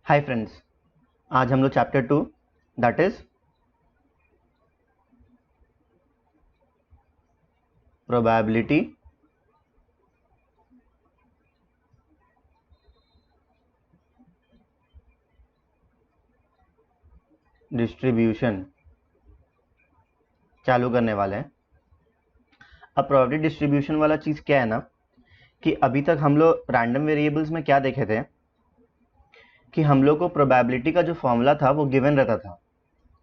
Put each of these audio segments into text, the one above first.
Hi friends, आज हम लोग chapter 2 that is probability distribution चालू करने वाले हैं। अब प्रोबेबिलिटी डिस्ट्रीब्यूशन वाला चीज़ क्या है ना कि अभी तक हम लोग रैंडम वेरिएबल्स में क्या देखे थे कि हम लोग को प्रोबेबिलिटी का जो फॉर्मूला था वो गिवन रहता था।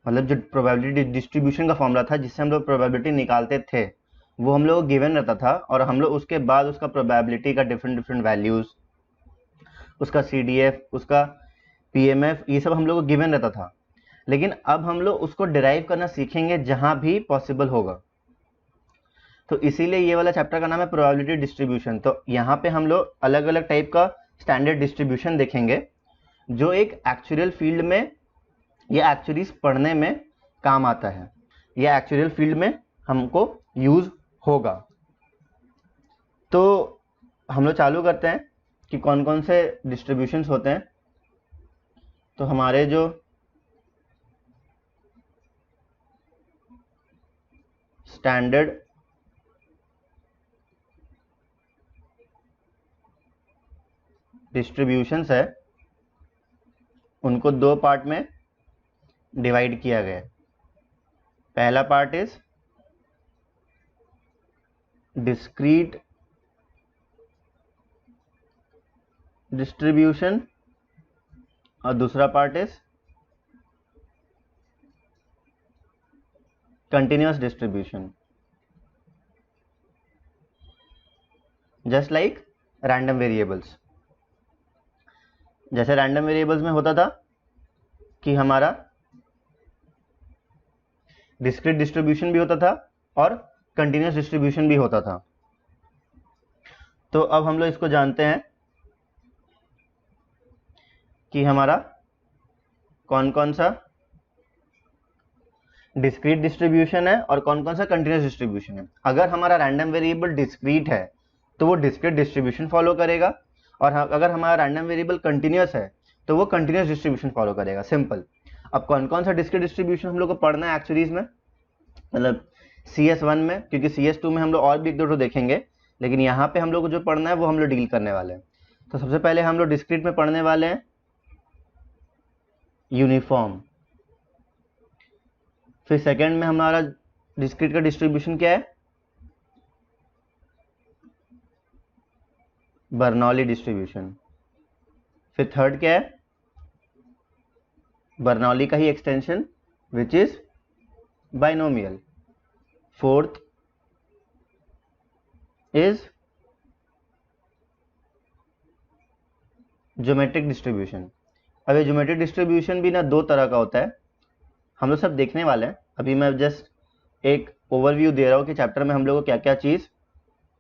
मतलब जो प्रोबेबिलिटी डिस्ट्रीब्यूशन का फॉर्मूला था जिससे हम लोग प्रोबेबिलिटी निकालते थे वो हम लोग को गिवन रहता था, और हम लोग उसके बाद उसका प्रोबेबिलिटी का डिफरेंट वैल्यूज़, उसका CDF, उसका PMF, ये सब हम लोग को गिवन रहता था। लेकिन अब हम लोग उसको डिराइव करना सीखेंगे जहां भी पॉसिबल होगा। तो इसीलिए ये वाला चैप्टर का नाम है प्रोबेबिलिटी डिस्ट्रीब्यूशन। तो यहाँ पे हम लोग अलग अलग टाइप का स्टैंडर्ड डिस्ट्रीब्यूशन देखेंगे जो एक एक्चुअल फील्ड में या एक्चुअलीज पढ़ने में काम आता है या एक्चुअल फील्ड में हमको यूज होगा। तो हम लोग चालू करते हैं कि कौन कौन से डिस्ट्रीब्यूशंस होते हैं। तो हमारे जो स्टैंडर्ड डिस्ट्रीब्यूशंस है उनको दो पार्ट में डिवाइड किया गया है। पहला पार्ट इज डिस्क्रीट डिस्ट्रीब्यूशन और दूसरा part is continuous distribution. Just like random variables. जैसे रैंडम वेरिएबल्स में होता था कि हमारा डिस्क्रीट डिस्ट्रीब्यूशन भी होता था और कंटिन्यूअस डिस्ट्रीब्यूशन भी होता था। तो अब हम लोग इसको जानते हैं कि हमारा कौन कौन सा डिस्क्रीट डिस्ट्रीब्यूशन है और कौन कौन सा कंटिन्यूअस डिस्ट्रीब्यूशन है। अगर हमारा रैंडम वेरिएबल डिस्क्रीट है तो वो डिस्क्रीट डिस्ट्रीब्यूशन फॉलो करेगा, और अगर हमारा रैंडम वेरिएबल कंटिन्यूअस है तो वो कंटिन्यूअस डिस्ट्रीब्यूशन फॉलो करेगा। सिंपल। अब कौन कौन सा डिस्क्रीट डिस्ट्रीब्यूशन हम लोग को पढ़ना है एक्चुअलीज में, मतलब CS1 में, क्योंकि CS2 में हम लोग और भी एक दो देखेंगे, लेकिन यहाँ पे हम लोग को जो पढ़ना है वो हम लोग डील करने वाले हैं। तो सबसे पहले हम लोग डिस्क्रीट में पढ़ने वाले हैं यूनिफॉर्म। फिर सेकंड में हमारा डिस्क्रीट का डिस्ट्रीब्यूशन क्या है, बर्नौली डिस्ट्रीब्यूशन। फिर थर्ड क्या है, बर्नौली का ही extension which is binomial. Fourth is geometric distribution. अब ये ज्योमेट्रिक डिस्ट्रीब्यूशन भी ना दो तरह का होता है, हम लोग सब देखने वाले हैं। अभी मैं जस्ट एक ओवरव्यू दे रहा हूँ कि चैप्टर में हम लोग को क्या क्या चीज़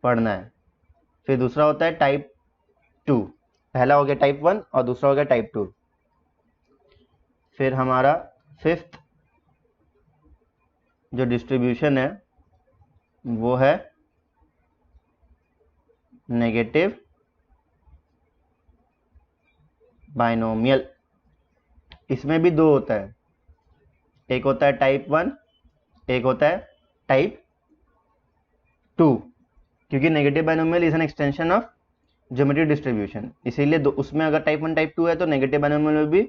पढ़ना है। फिर दूसरा होता है टाइप 2, पहला हो गया टाइप 1 और दूसरा हो गया टाइप 2। फिर हमारा फिफ्थ जो डिस्ट्रीब्यूशन है वो है नेगेटिव बाइनोमियल। इसमें भी दो होता है, एक होता है टाइप 1, एक होता है टाइप 2, क्योंकि negative binomial is an extension of geometric distribution. इसीलिए उसमें अगर टाइप 1 टाइप 2 है तो नेगेटिव बाइनोमियल में भी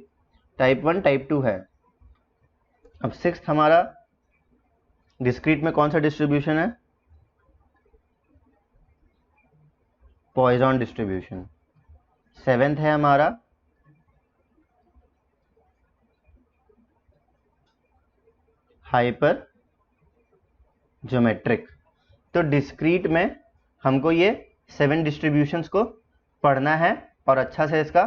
टाइप 1 टाइप 2 है। अब सिक्स्थ हमारा डिस्क्रीट में कौन सा डिस्ट्रीब्यूशन है, पॉइजन डिस्ट्रीब्यूशन। सेवेंथ है हमारा हाइपर ज्योमेट्रिक। तो डिस्क्रीट में हमको ये 7 डिस्ट्रीब्यूशंस को पढ़ना है और अच्छा से इसका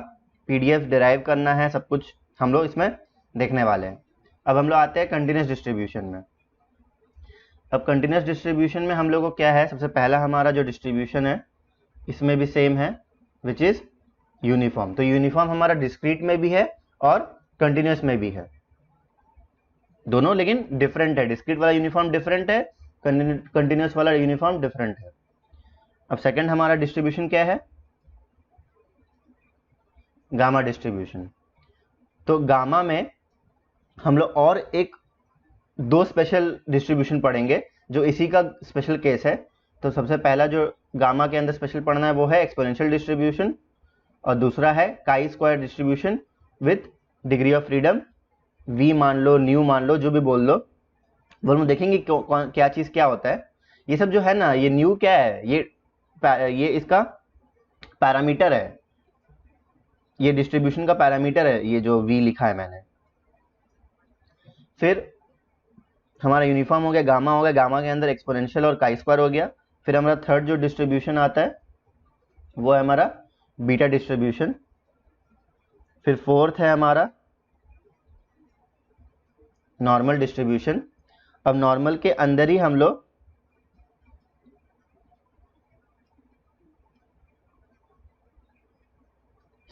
PDF डिराइव करना है। सब कुछ हम लोग इसमें देखने वाले हैं। अब हम लोग आते हैं कंटिन्यूअस डिस्ट्रीब्यूशन में। अब कंटिन्यूअस डिस्ट्रीब्यूशन में हम लोग को क्या है, सबसे पहला हमारा जो डिस्ट्रीब्यूशन है इसमें भी सेम है विच इज यूनिफॉर्म। तो यूनिफॉर्म हमारा डिस्क्रीट में भी है और कंटिन्यूअस में भी है, दोनों लेकिन डिफरेंट है। डिस्क्रीट वाला यूनिफॉर्म डिफरेंट है, कंटिन्यूअस वाला यूनिफॉर्म डिफरेंट है। अब सेकंड हमारा डिस्ट्रीब्यूशन क्या है, गामा डिस्ट्रीब्यूशन। तो गामा में हम लोग और एक दो स्पेशल डिस्ट्रीब्यूशन पढ़ेंगे जो इसी का स्पेशल केस है। तो सबसे पहला जो गामा के अंदर स्पेशल पढ़ना है वो है एक्सपोनेंशियल डिस्ट्रीब्यूशन, और दूसरा है chi square distribution with degree of freedom, V मान लो, न्यू मान लो, जो भी बोल लो। वो हम देखेंगे क्या चीज़ क्या होता है। ये सब जो है ना, ये न्यू क्या है, ये इसका पैरामीटर है, ये डिस्ट्रीब्यूशन का पैरामीटर है, ये जो वी लिखा है मैंने। फिर हमारा यूनिफॉर्म हो गया, गामा हो गया, गामा के अंदर एक्सपोनेंशियल और काई स्क्वायर हो गया। फिर हमारा थर्ड जो डिस्ट्रीब्यूशन आता है वो है हमारा बीटा डिस्ट्रीब्यूशन। फिर फोर्थ है हमारा नॉर्मल डिस्ट्रीब्यूशन। अब नॉर्मल के अंदर ही हम लोग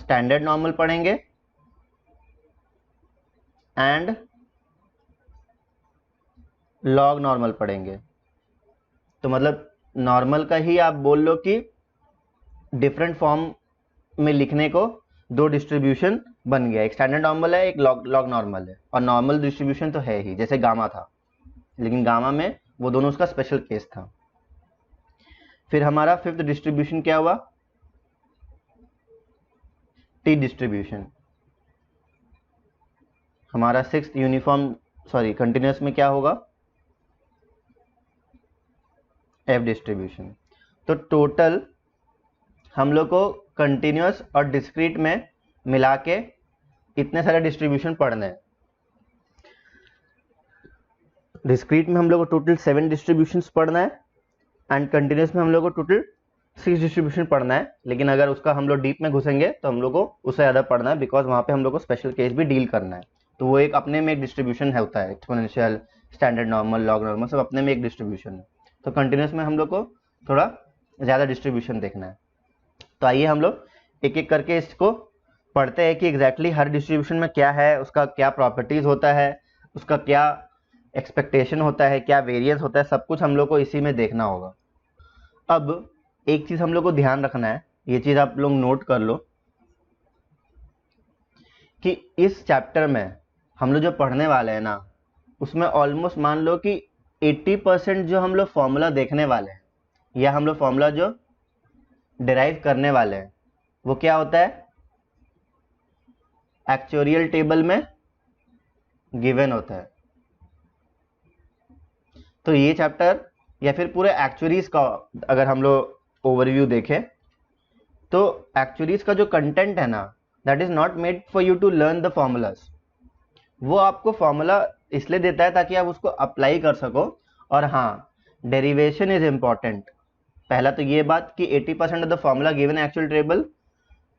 स्टैंडर्ड नॉर्मल पढ़ेंगे एंड लॉग नॉर्मल पढ़ेंगे। तो मतलब नॉर्मल का ही आप बोल लो कि डिफरेंट फॉर्म में लिखने को दो डिस्ट्रीब्यूशन बन गया, एक स्टैंडर्ड नॉर्मल है, एक लॉग नॉर्मल है। और नॉर्मल डिस्ट्रीब्यूशन तो है ही, जैसे गामा था, लेकिन गामा में वो दोनों उसका स्पेशल केस था। फिर हमारा फिफ्थ डिस्ट्रीब्यूशन क्या हुआ, टी डिस्ट्रीब्यूशन। हमारा सिक्स्थ यूनिफॉर्म कंटिन्यूस में क्या होगा, एफ डिस्ट्रीब्यूशन। तो टोटल हम लोग को कंटिन्यूस और डिस्क्रीट में मिला के इतने सारे डिस्ट्रीब्यूशन पढ़ने हैं। डिस्क्रीट में हम लोग को टोटल 7 डिस्ट्रीब्यूशंस पढ़ना है एंड कंटिन्यूस में हम लोग को टोटल 6 डिस्ट्रीब्यूशन पढ़ना है। लेकिन अगर उसका हम लोग डीप में घुसेंगे तो हम लोग को उससे ज़्यादा पढ़ना है, बिकॉज वहाँ पे हम लोग को स्पेशल केस भी डील करना है। तो वो एक अपने में एक डिस्ट्रीब्यूशन है, होता है exponential, standard normal, log normal, सब अपने में एक डिस्ट्रीब्यूशन है। तो कंटिन्यूस में हम लोग को थोड़ा ज़्यादा डिस्ट्रीब्यूशन देखना है। तो आइए हम लोग एक एक करके इसको पढ़ते हैं कि एग्जैक्टली हर डिस्ट्रीब्यूशन में क्या है, उसका क्या प्रॉपर्टीज़ होता है, उसका क्या एक्सपेक्टेशन होता है, क्या वेरिएंस होता है, सब कुछ हम लोग को इसी में देखना होगा। अब एक चीज़ हम लोग को ध्यान रखना है, ये चीज़ आप लोग नोट कर लो कि इस चैप्टर में हम लोग जो पढ़ने वाले हैं ना, उसमें ऑलमोस्ट मान लो कि 80% जो हम लोग फॉर्मूला देखने वाले हैं या हम लोग फॉर्मूला जो डिराइव करने वाले हैं वो क्या होता है, एक्चुरियल टेबल में गिवन होता है। तो ये चैप्टर या फिर पूरे एक्चुरीज का अगर हम लोग ओवरव्यू देखें तो एक्चुरीज का जो कंटेंट है ना, that is not made for you to learn the formulas. वो आपको फॉर्मूला इसलिए देता है ताकि आप उसको अप्लाई कर सको। और हाँ, डेरिवेशन इज इम्पॉर्टेंट। पहला तो ये बात कि 80% of the formula given actual table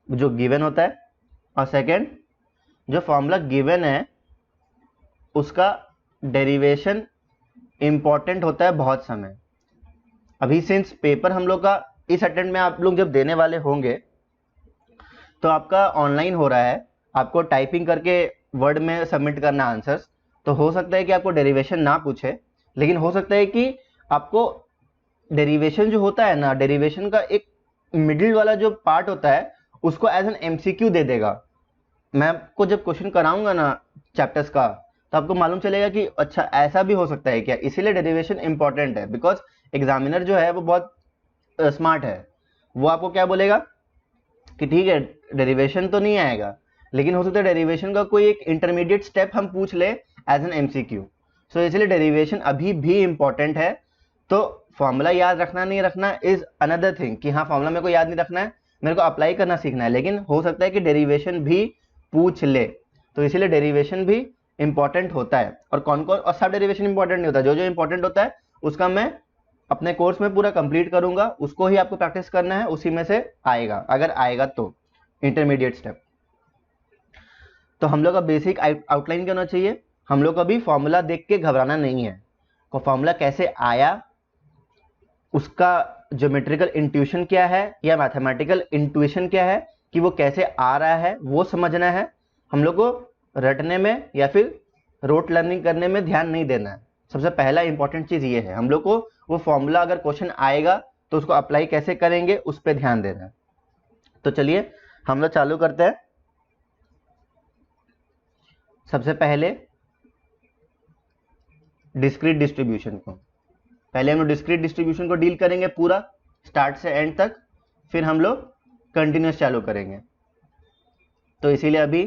जो गिवन होता है, और सेकेंड जो फॉर्मूला गिवन है उसका डेरिवेशन इम्पॉर्टेंट होता है बहुत समय। अभी सिंस पेपर हम लोग का इस अटेम्प्ट में आप लोग जब देने वाले होंगे तो आपका ऑनलाइन हो रहा है, आपको टाइपिंग करके वर्ड में सबमिट करना आंसर्स। तो हो सकता है कि आपको डेरिवेशन ना पूछे, लेकिन हो सकता है कि आपको डेरिवेशन जो होता है ना, डेरिवेशन का एक मिडिल वाला जो पार्ट होता है उसको एज एन एमसीक्यू दे देगा। मैं आपको जब क्वेश्चन कराऊंगा ना चैप्टर्स का तो आपको मालूम चलेगा कि अच्छा ऐसा भी हो सकता है क्या। इसीलिए डेरिवेशन इंपॉर्टेंट है, बिकॉज एग्जामिनर जो है वो बहुत स्मार्ट है। वो आपको क्या बोलेगा कि ठीक है डेरिवेशन तो नहीं आएगा, लेकिन हो सकता है डेरिवेशन का कोई एक इंटरमीडिएट स्टेप हम पूछ ले एज एन एमसीक्यू। सो इसलिए डेरिवेशन अभी भी इंपॉर्टेंट है। तो फॉर्मूला याद रखना नहीं रखना इज अनदर थिंग, कि हाँ फॉर्मूला मेरे को याद नहीं रखना है, मेरे को अप्लाई करना सीखना है, लेकिन हो सकता है कि डेरिवेशन भी पूछ ले। तो इसीलिए डेरिवेशन भी इंपॉर्टेंट होता है। और कौन कौन, और सब डेरिवेशन इंपॉर्टेंट नहीं होता, जो जो इंपॉर्टेंट होता है उसका मैं अपने कोर्स में पूरा कंप्लीट करूंगा, उसको ही आपको प्रैक्टिस करना है, उसी में से आएगा, अगर आएगा तो इंटरमीडिएट स्टेप। तो हम लोग का बेसिक आउटलाइन क्या होना चाहिए, हम लोग को अभी फॉर्मूला देख के घबराना नहीं है। को फॉर्मूला कैसे आया, उसका ज्योमेट्रिकल इंट्यूशन क्या है या मैथमेटिकल इंट्यूशन क्या है कि वो कैसे आ रहा है, वो समझना है। हम लोग को रटने में या फिर रोट लर्निंग करने में ध्यान नहीं देना है। सबसे पहला इंपॉर्टेंट चीज़ ये है, हम लोग को वो फॉर्मूला अगर क्वेश्चन आएगा तो उसको अप्लाई कैसे करेंगे उस पर ध्यान देना है। तो चलिए हम लोग चालू करते हैं। सबसे पहले डिस्क्रीट डिस्ट्रीब्यूशन को, पहले हम लोग डिस्क्रीट डिस्ट्रीब्यूशन को डील करेंगे पूरा स्टार्ट से एंड तक, फिर हम लोग कंटिन्यूस चालू करेंगे। तो इसीलिए अभी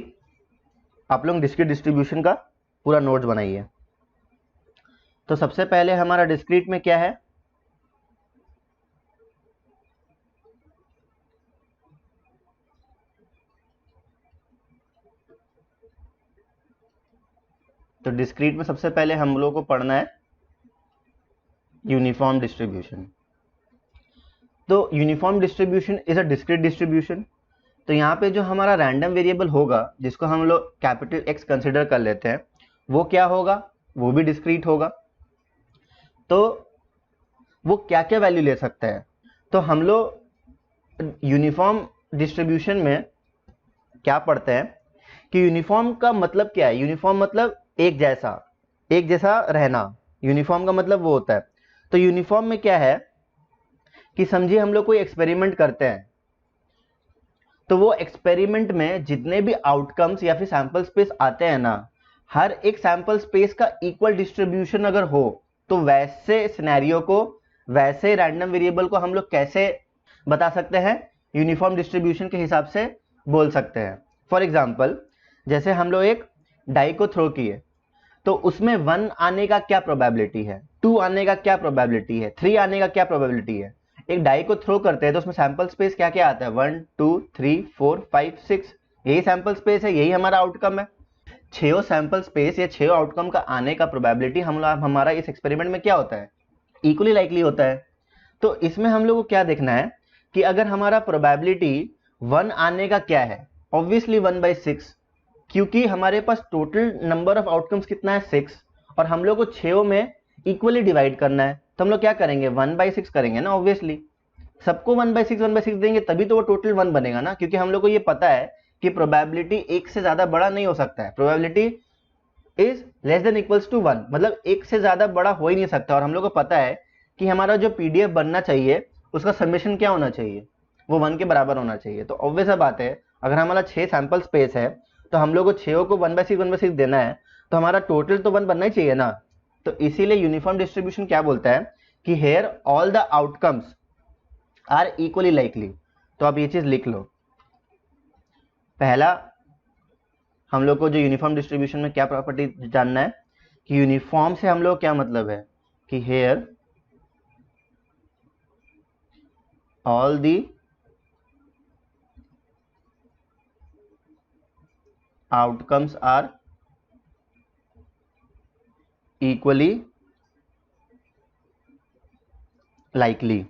आप लोग डिस्क्रीट डिस्ट्रीब्यूशन का पूरा नोट्स बनाइए। तो सबसे पहले हमारा डिस्क्रीट में क्या है, तो डिस्क्रीट में सबसे पहले हम लोगों को पढ़ना है यूनिफॉर्म डिस्ट्रीब्यूशन। तो uniform distribution is a discrete distribution. तो यहाँ पे जो हमारा रैंडम वेरिएबल होगा जिसको हम लोग कैपिटल एक्स कंसिडर कर लेते हैं, वो क्या होगा, वो भी डिस्क्रीट होगा। तो वो क्या क्या वैल्यू ले सकता है, तो हम लोग यूनिफॉर्म डिस्ट्रीब्यूशन में क्या पढ़ते हैं कि यूनिफॉर्म का मतलब क्या है। यूनिफॉर्म मतलब एक जैसा रहना, यूनिफॉर्म का मतलब वो होता है। तो यूनिफॉर्म में क्या है कि समझिए हम लोग कोई एक्सपेरिमेंट करते हैं, तो वो एक्सपेरिमेंट में जितने भी आउटकम्स या फिर सैंपल स्पेस आते हैं ना, हर एक सैंपल स्पेस का इक्वल डिस्ट्रीब्यूशन अगर हो, तो वैसे सिनेरियो को, वैसे रैंडम वेरिएबल को हम लोग कैसे बता सकते हैं, यूनिफॉर्म डिस्ट्रीब्यूशन के हिसाब से बोल सकते हैं। फॉर एग्जाम्पल, जैसे हम लोग एक डाई को थ्रो किए, तो उसमें 1 आने का क्या प्रोबेबिलिटी है, 2 आने का क्या प्रोबेबिलिटी है, 3 आने का क्या प्रोबेबिलिटी है। एक डाई को थ्रो करते हैं तो उसमें सैंपल स्पेस क्या क्या आता है, 1 2 3 4 5 6, यही सैंपल स्पेस है, यही हमारा आउटकम है। 6 सैंपल स्पेस या 6 आउटकम का आने का प्रोबेबिलिटी हमारा इस एक्सपेरिमेंट में क्या होता है, इक्वली लाइकली होता है। तो इसमें हम लोग को क्या देखना है कि अगर हमारा प्रोबेबिलिटी 1 आने का क्या है, ऑब्वियसली 1/6, क्योंकि हमारे पास टोटल नंबर ऑफ आउटकम्स कितना है 6, और हम लोग को 6 में इक्वली डिवाइड करना है। तो हम लोग क्या करेंगे, 1/6 करेंगे ना, ऑब्वियसली सबको 1/6 देंगे, तभी तो वो टोटल 1 बनेगा ना, क्योंकि हम लोग को ये पता है कि प्रोबेबिलिटी एक से ज्यादा बड़ा नहीं हो सकता है, probability is less than equals to 1, मतलब एक से ज्यादा बड़ा हो ही नहीं सकता। और हम लोग को पता है कि हमारा जो पीडीएफ बनना चाहिए उसका समेशन क्या होना चाहिए, वो 1 के बराबर होना चाहिए। तो ऑब्वियस बात है, अगर हमारा 6 सैंपल स्पेस है तो हम लोग को 6 को 1/6 देना है, तो हमारा टोटल तो 1 बनना ही चाहिए ना। तो इसीलिए यूनिफॉर्म डिस्ट्रीब्यूशन क्या बोलता है कि here all the outcomes are equally likely. तो आप ये चीज लिख लो। पहला हम लोग को जो यूनिफॉर्म डिस्ट्रीब्यूशन में क्या प्रॉपर्टी जानना है कि यूनिफॉर्म से हम लोग क्या मतलब है कि here all the outcomes are equally likely.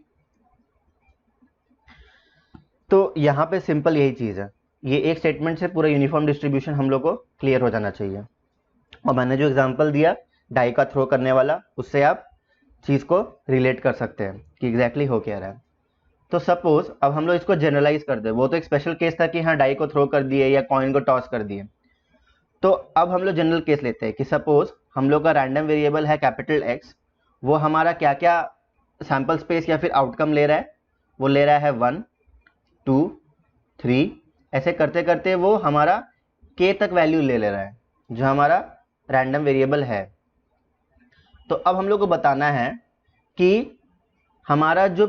तो यहां पे सिंपल यही चीज है, ये एक स्टेटमेंट से पूरा यूनिफॉर्म डिस्ट्रीब्यूशन हम लोग को क्लियर हो जाना चाहिए। और मैंने जो एग्जांपल दिया डाई का थ्रो करने वाला, उससे आप चीज को रिलेट कर सकते हैं कि एग्जैक्टली हो क्या रहा है। तो सपोज अब हम लोग इसको जनरलाइज कर दे, वो तो एक स्पेशल केस था कि हाँ डाई को थ्रो कर दिए या कॉइन को टॉस कर दिए। तो अब हम लोग जनरल केस लेते हैं कि सपोज हम लोग का रैंडम वेरिएबल है कैपिटल एक्स, वो हमारा क्या क्या सैंपल स्पेस या फिर आउटकम ले रहा है, वो ले रहा है 1 2 3, ऐसे करते करते वो हमारा k तक वैल्यू ले रहा है जो हमारा रैंडम वेरिएबल है। तो अब हम लोग को बताना है कि हमारा जो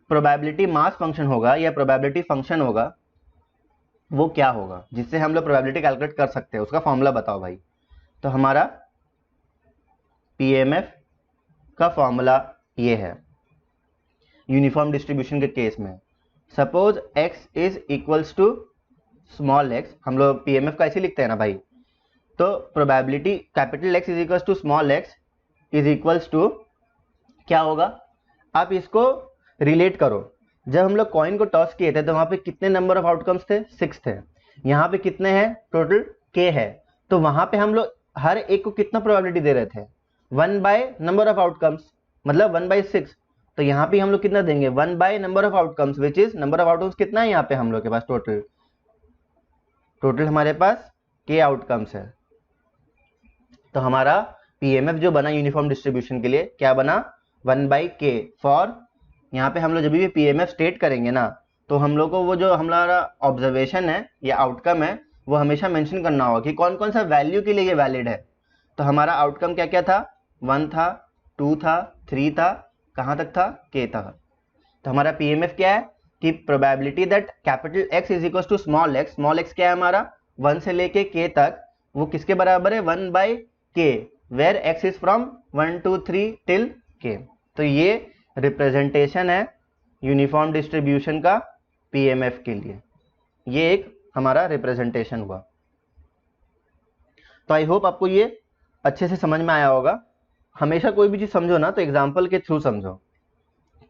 प्रोबेबिलिटी मास फंक्शन होगा या प्रोबेबिलिटी फंक्शन होगा वो क्या होगा, जिससे हम लोग प्रोबेबिलिटी कैलकुलेट कर सकते हैं, उसका फॉर्मूला बताओ भाई। तो हमारा पीएमएफ का फॉर्मूला ये है यूनिफॉर्म डिस्ट्रीब्यूशन के केस में। Suppose x is equals to small x, हम लोग पीएमएफ का ऐसे लिखते हैं ना भाई, तो probability capital X is equals to small x is equals to क्या होगा, आप इसको रिलेट करो। जब हम लोग कॉइन को टॉस किए थे तो वहां पे कितने नंबर ऑफ आउटकम्स थे, 6 थे। यहाँ पे कितने हैं, टोटल k है। तो वहां पे हम लोग हर एक को कितना प्रोबेबिलिटी दे रहे थे, 1 बाय नंबर ऑफ आउटकम्स, मतलब 1/6। तो यहाँ पे हम लोग कितना देंगे, 1 by number of outcomes, which is number of outcomes कितना है यहाँ पे हम लोग के पास, टोटल हमारे पास k आउटकम्स है। तो हमारा पीएमएफ जो बना यूनिफॉर्म डिस्ट्रीब्यूशन के लिए क्या बना, 1/k फॉर, यहाँ पे हम लोग जब भी पीएमएफ स्टेट करेंगे ना, तो हम लोग को वो जो हमारा ऑब्जर्वेशन है या आउटकम है वो हमेशा मेंशन करना होगा कि कौन कौन सा वैल्यू के लिए ये वैलिड है। तो हमारा आउटकम क्या क्या था, 1 था, 2 था, 3 था, कहाँ तक था, k था। तो हमारा पीएमएफ क्या है कि probability that capital X is equal to small x क्या है हमारा 1 से लेके k तक, वो किसके बराबर है 1/k, where x is from 1 2 3 till k। तो ये रिप्रेजेंटेशन है यूनिफॉर्म डिस्ट्रीब्यूशन का पीएमएफ के लिए, ये एक हमारा रिप्रेजेंटेशन हुआ। तो आई होप आपको ये अच्छे से समझ में आया होगा। हमेशा कोई भी चीज समझो ना तो एग्जाम्पल के थ्रू समझो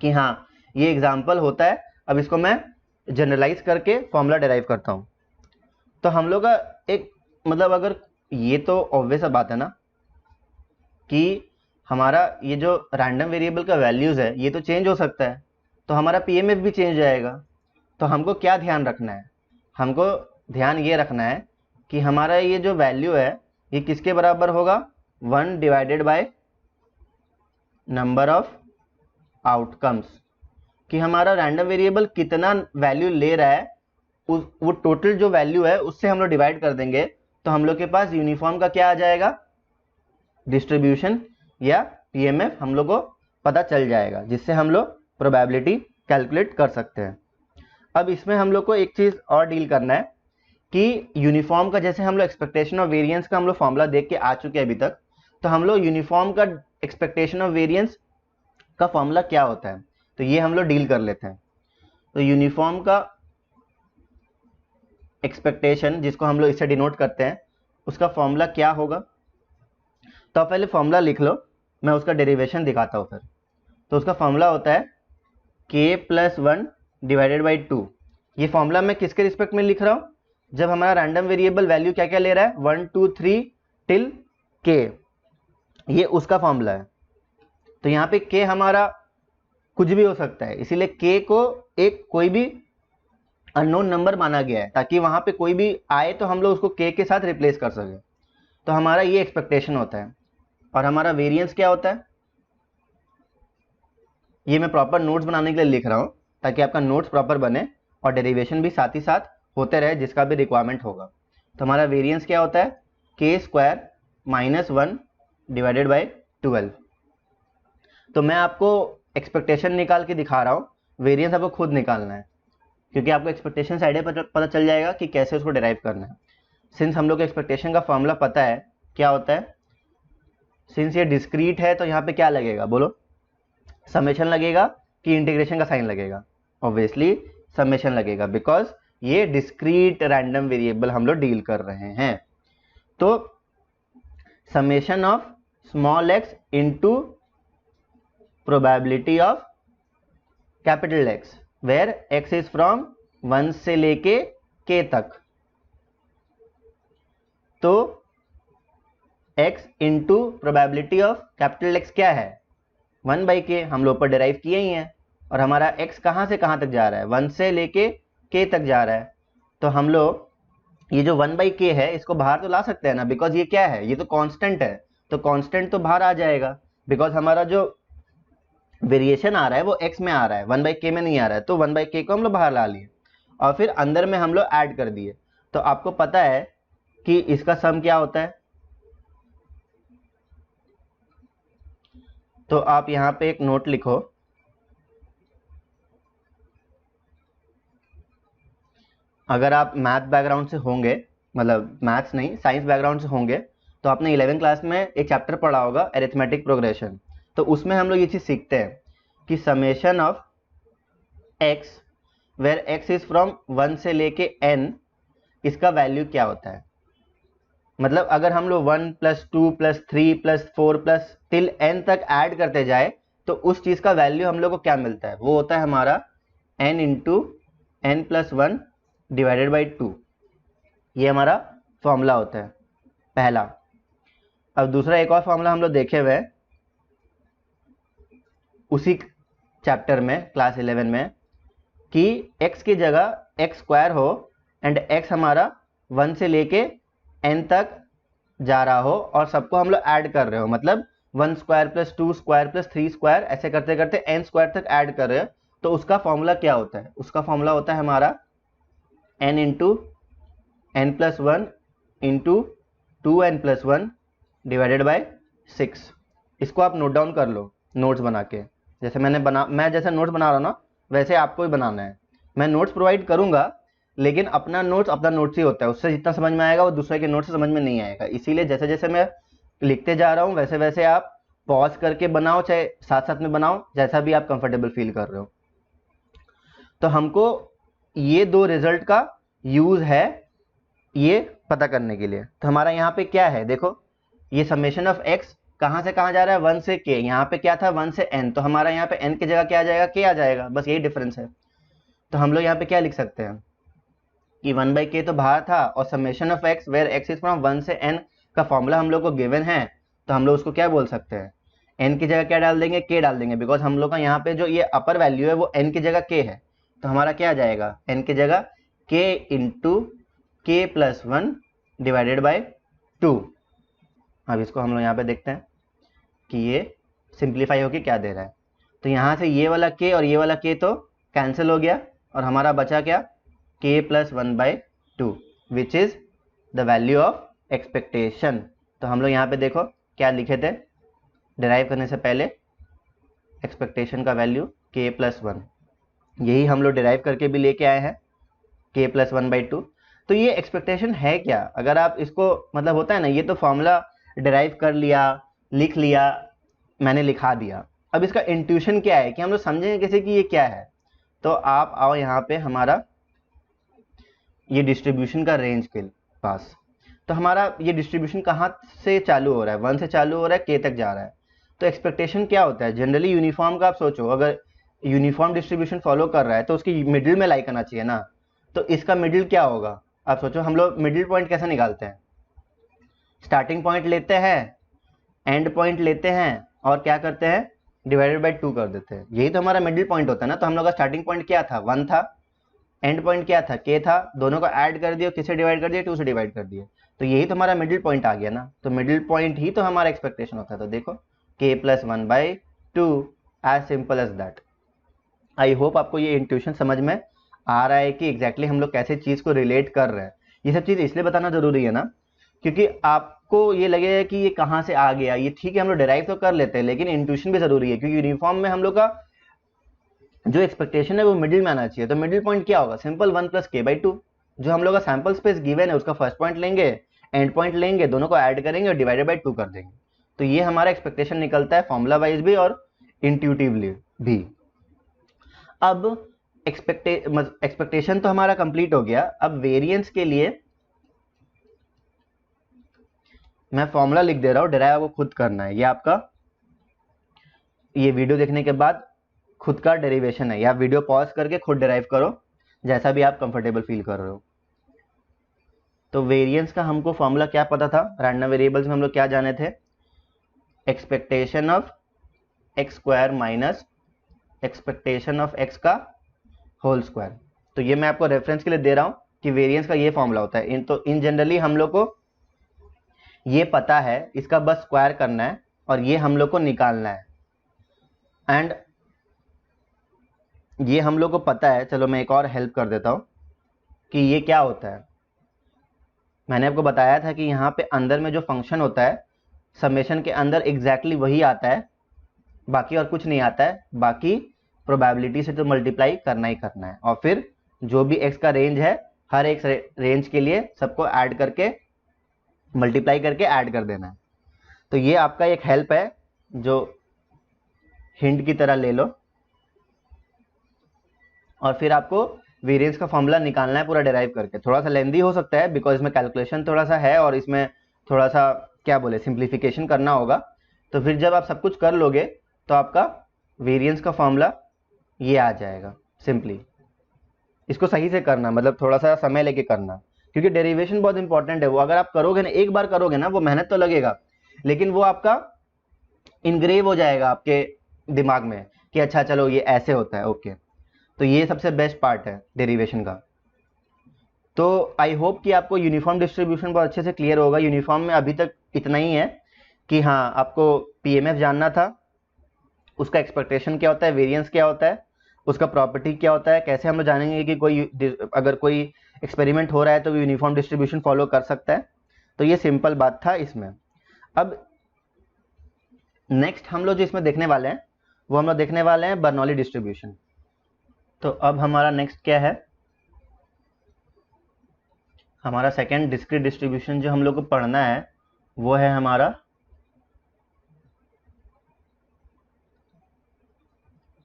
कि हाँ ये एग्जाम्पल होता है, अब इसको मैं जनरलाइज करके फॉर्मूला डिराइव करता हूँ। तो हम लोग का एक मतलब अगर ये तो ऑब्वियस बात है ना कि हमारा ये जो रैंडम वेरिएबल का वैल्यूज है ये तो चेंज हो सकता है, तो हमारा पीएमएफ भी चेंज जाएगा। तो हमको क्या ध्यान रखना है, हमको ध्यान ये रखना है कि हमारा ये जो वैल्यू है ये किसके बराबर होगा, 1 divided by number of outcomes, कि हमारा रैंडम वेरिएबल कितना वैल्यू ले रहा है वो टोटल जो वैल्यू है उससे हम लोग डिवाइड कर देंगे, तो हम लोग के पास यूनिफॉर्म का क्या आ जाएगा, डिस्ट्रीब्यूशन या पीएमएफ हम लोग को पता चल जाएगा, जिससे हम लोग प्रोबेबिलिटी कैलकुलेट कर सकते हैं। अब इसमें हम लोग को एक चीज और डील करना है कि यूनिफॉर्म का, जैसे हम लोग एक्सपेक्टेशन ऑफ वेरिएंस का हम लोग फॉर्मूला देख के आ चुके हैं अभी तक, तो हम लोग यूनिफॉर्म का एक्सपेक्टेशन ऑफ वेरिएंस का फॉर्मूला क्या होता है तो ये हम लोग डील कर लेते हैं। तो यूनिफॉर्म का एक्सपेक्टेशन जिसको हम लोग इससे डिनोट करते हैं उसका फॉर्मूला क्या होगा, तो आप पहले फॉर्मूला लिख लो, मैं उसका डेरिवेशन दिखाता हूँ फिर। तो उसका फॉर्मूला होता है k+1 डिवाइडेड बाई 2। ये फॉर्मूला मैं किसके रिस्पेक्ट में लिख रहा हूँ, जब हमारा रैंडम वेरिएबल वैल्यू क्या क्या ले रहा है 1 2 3 टिल k, ये उसका फॉर्मूला है। तो यहाँ पे k हमारा कुछ भी हो सकता है, इसीलिए k को एक कोई भी अननोन नंबर माना गया है ताकि वहां पे कोई भी आए तो हम लोग उसको k के साथ रिप्लेस कर सके। तो हमारा ये एक्सपेक्टेशन होता है। और हमारा वेरिएंस क्या होता है, ये मैं प्रॉपर नोट्स बनाने के लिए लिख रहा हूं ताकि आपका नोट्स प्रॉपर बने और डेरिवेशन भी साथ ही साथ होते रहे जिसका भी रिक्वायरमेंट होगा। तो हमारा वेरिएंस क्या होता है k² - 1 डिवाइडेड बाई 12। तो मैं आपको एक्सपेक्टेशन निकाल के दिखा रहा हूँ, वेरिएंस आपको खुद निकालना है क्योंकि आपको एक्सपेक्टेशन से आइडिया पता चल जाएगा कि कैसे उसको डिराइव करना है। सिंस हम लोग को एक्सपेक्टेशन का फॉर्मूला पता है क्या होता है, सिंस ये डिस्क्रीट है तो यहाँ पे क्या लगेगा बोलो, समेशन लगेगा कि इंटीग्रेशन का साइन लगेगा, ऑब्वियसली समेशन लगेगा बिकॉज ये डिस्क्रीट रैंडम वेरिएबल हम लोग डील कर रहे हैं। तो summation of small x into probability of capital X where x is from 1 से लेके k तक। तो x into probability of capital X क्या है 1/k, हम लोग पर डिराइव किए ही हैं। और हमारा x कहाँ से कहाँ तक जा रहा है 1 से लेके k तक जा रहा है। तो हम लोग ये जो 1/k है इसको बाहर तो ला सकते हैं ना, बिकॉज ये क्या है, ये तो कांस्टेंट है, तो कांस्टेंट तो बाहर आ जाएगा बिकॉज हमारा जो वेरिएशन आ रहा है वो x में आ रहा है 1/k में नहीं आ रहा है। तो 1/k को हम लोग बाहर ला लिए और फिर अंदर में हम लोग ऐड कर दिए। तो आपको पता है कि इसका सम क्या होता है, तो आप यहाँ पे एक नोट लिखो, अगर आप मैथ बैकग्राउंड से होंगे, मतलब मैथ्स नहीं साइंस बैकग्राउंड से होंगे, तो आपने 11th क्लास में एक चैप्टर पढ़ा होगा अरिथमेटिक प्रोग्रेशन। तो उसमें हम लोग ये चीज सीखते हैं कि summation of x where x is from 1 से लेके n, इसका वैल्यू क्या होता है। मतलब अगर हम लोग 1 + 2 + 3 + 4 + टिल n तक ऐड करते जाए तो उस चीज का वैल्यू हम लोग को क्या मिलता है, वो होता है हमारा n into n+1 divided by 2। ये हमारा फॉर्मूला होता है पहला। अब दूसरा एक और फॉर्मूला हम लोग देखे हुए हैं उसी चैप्टर में क्लास 11 में कि x की जगह x² हो एंड x हमारा 1 से लेके n तक जा रहा हो और सबको हम लोग ऐड कर रहे हो, मतलब 1² + 2² + 3² ऐसे करते करते n² तक ऐड कर रहे हो। तो उसका फॉर्मूला क्या होता है, उसका फॉर्मूला होता है हमारा n into n+1 into 2n+1 divided by 6। इसको आप नोट डाउन कर लो नोट्स बना के। जैसे मैं जैसे नोट्स बना रहा हूँ ना, वैसे आपको ही बनाना है। मैं नोट्स प्रोवाइड करूंगा, लेकिन अपना नोट्स ही होता है, उससे जितना समझ में आएगा वो दूसरे के नोट्स से समझ में नहीं आएगा। इसीलिए जैसे जैसे मैं लिखते जा रहा हूँ वैसे वैसे आप पॉज करके बनाओ, चाहे साथ साथ में बनाओ, जैसा भी आप कंफर्टेबल फील कर रहे हो। तो हमको ये दो रिजल्ट का यूज है ये पता करने के लिए। तो हमारा यहाँ पे क्या है, देखो ये समेशन ऑफ एक्स कहाँ से कहाँ जा रहा है, 1 से k। यहाँ पे क्या था 1 से n, तो हमारा यहाँ पे n की जगह क्या आ जाएगा, k आ जाएगा, बस यही डिफरेंस है। तो हम लोग यहाँ पे क्या लिख सकते हैं कि 1/k तो बाहर था, और summation of x where x is from 1 से n का फॉर्मूला हम लोग को गिवन है। तो हम लोग उसको क्या बोल सकते हैं, n की जगह क्या डाल देंगे, k डाल देंगे, बिकॉज हम लोग का यहाँ पे जो ये अपर वैल्यू है वो n की जगह k है। तो हमारा क्या आ जाएगा, n की जगह k into k+1 divided by 2। अब इसको हम लोग यहाँ पे देखते हैं कि ये सिंप्लीफाई होके क्या दे रहा है। तो यहाँ से ये वाला k और ये वाला k तो कैंसिल हो गया, और हमारा बचा क्या, k+1/2 which is the value of expectation. तो हम लोग यहाँ पे देखो क्या लिखे थे डिराइव करने से पहले, एक्सपेक्टेशन का वैल्यू k+1, यही हम लोग डिराइव करके भी लेके आए हैं k+1/2। तो ये एक्सपेक्टेशन है क्या, अगर आप इसको मतलब होता है ना, ये तो फॉर्मूला डिराइव कर लिया, लिख लिया, मैंने लिखा दिया, अब इसका इंट्यूशन क्या है कि हम लोग समझेंगे कैसे कि ये क्या है। तो आप आओ यहाँ पे हमारा ये डिस्ट्रीब्यूशन का रेंज के पास। तो हमारा ये डिस्ट्रीब्यूशन कहाँ से चालू हो रहा है, 1 से चालू हो रहा है, k तक जा रहा है। तो एक्सपेक्टेशन क्या होता है, जनरली यूनिफॉर्म का आप सोचो, अगर यूनिफॉर्म डिस्ट्रीब्यूशन फॉलो कर रहा है तो उसकी मिडिल में लाई करना चाहिए ना। तो इसका मिडिल क्या होगा, आप सोचो, हम लोग मिडिल पॉइंट कैसे निकालते हैं, स्टार्टिंग पॉइंट लेते हैं, एंड पॉइंट लेते हैं, और क्या करते हैं, डिवाइडेड बाय 2 कर देते हैं। यही तो हमारा मिडिल पॉइंट होता है ना। तो हम लोग का स्टार्टिंग पॉइंट क्या था, 1 था, एंड पॉइंट क्या था, k था, दोनों को ऐड कर दिया, किससे डिवाइड कर दिया, 2 से डिवाइड कर दिया। तो यही तो हमारा मिडिल पॉइंट आ गया ना। तो मिडिल पॉइंट ही तो हमारा एक्सपेक्टेशन होता है। तो देखो k+1/2, as simple as that. I hope आपको ये इंट्यूशन समझ में आ रहा है कि एग्जैक्टली हम लोग कैसे चीज़ को रिलेट कर रहे हैं। ये सब चीज़ इसलिए बताना जरूरी है ना, क्योंकि आपको ये लगेगा कि ये कहाँ से आ गया। ये ठीक है, हम लोग डिराइव तो कर लेते हैं, लेकिन इंट्यूशन भी जरूरी है, क्योंकि यूनिफॉर्म में हम लोग का जो एक्सपेक्टेशन है वो मिडिल में आना चाहिए। तो मिडिल पॉइंट क्या होगा, सिंपल 1 + k/2। जो हम लोग का सैंपल स्पेस गिवन है उसका फर्स्ट पॉइंट लेंगे, एंड पॉइंट लेंगे, दोनों को ऐड करेंगे और डिवाइडेड बाय 2 कर देंगे। तो ये हमारा एक्सपेक्टेशन निकलता है फॉर्मूला वाइज भी और इंट्यूटिवली भी। अब एक्सपेक्टेशन तो हमारा कंप्लीट हो गया। अब वेरिएंस के लिए मैं फॉर्मूला लिख दे रहा हूँ, डिराइव आपको खुद करना है। ये आपका ये वीडियो देखने के बाद खुद का डेरिवेशन है, या वीडियो पॉज करके खुद डिराइव करो, जैसा भी आप कंफर्टेबल फील कर रहे हो। तो वेरिएंस का हमको फॉर्मूला क्या पता था, रैंडम वेरिएबल्स में हम लोग क्या जाने थे, expectation of x² minus expectation of x का होल स्क्वायर। तो ये मैं आपको रेफरेंस के लिए दे रहा हूँ कि वेरिएंस का ये फॉर्मूला होता है। तो इन जनरली हम लोग को ये पता है, इसका बस स्क्वायर करना है और ये हम लोग को निकालना है। एंड ये हम लोग को पता है, चलो मैं एक और हेल्प कर देता हूँ कि ये क्या होता है। मैंने आपको बताया था कि यहाँ पे अंदर में जो फंक्शन होता है समेशन के अंदर एग्जैक्टली वही आता है, बाकी और कुछ नहीं आता है। बाकी प्रोबेबिलिटी से तो मल्टीप्लाई करना ही करना है, और फिर जो भी x का रेंज है हर एक रेंज के लिए सबको ऐड करके मल्टीप्लाई करके ऐड कर देना है। तो ये आपका एक हेल्प है जो हिंट की तरह ले लो, और फिर आपको वेरिएंस का फॉर्मूला निकालना है पूरा डिराइव करके। थोड़ा सा लेंदी हो सकता है बिकॉज इसमें कैलकुलेशन थोड़ा सा है और इसमें थोड़ा सा क्या बोले सिंप्लीफिकेशन करना होगा। तो फिर जब आप सब कुछ कर लोगे तो आपका वेरिएंस का फॉर्मूला ये आ जाएगा। सिंपली इसको सही से करना, मतलब थोड़ा सा समय लेके करना, क्योंकि डेरिवेशन बहुत इंपॉर्टेंट है। वो अगर आप करोगे ना, एक बार करोगे ना, वो मेहनत तो लगेगा, लेकिन वो आपका इनग्रेव हो जाएगा आपके दिमाग में कि अच्छा चलो ये ऐसे होता है। ओके, तो ये सबसे बेस्ट पार्ट है डेरिवेशन का। तो आई होप कि आपको यूनिफॉर्म डिस्ट्रीब्यूशन बहुत अच्छे से क्लियर होगा। यूनिफॉर्म में अभी तक इतना ही है कि हाँ, आपको पीएमएफ जानना था, उसका एक्सपेक्टेशन क्या होता है, वेरिएंस क्या होता है। उसका प्रॉपर्टी क्या होता है, कैसे हम लोग जानेंगे कि अगर कोई एक्सपेरिमेंट हो रहा है तो यूनिफॉर्म डिस्ट्रीब्यूशन फॉलो कर सकता है। तो ये सिंपल बात था इसमें। अब नेक्स्ट हम लोग जो इसमें देखने वाले हैं वो हम लोग देखने वाले हैं बर्नौली डिस्ट्रीब्यूशन। तो अब हमारा नेक्स्ट क्या है, हमारा सेकेंड डिस्क्रीट डिस्ट्रीब्यूशन जो हम लोग को पढ़ना है वो है हमारा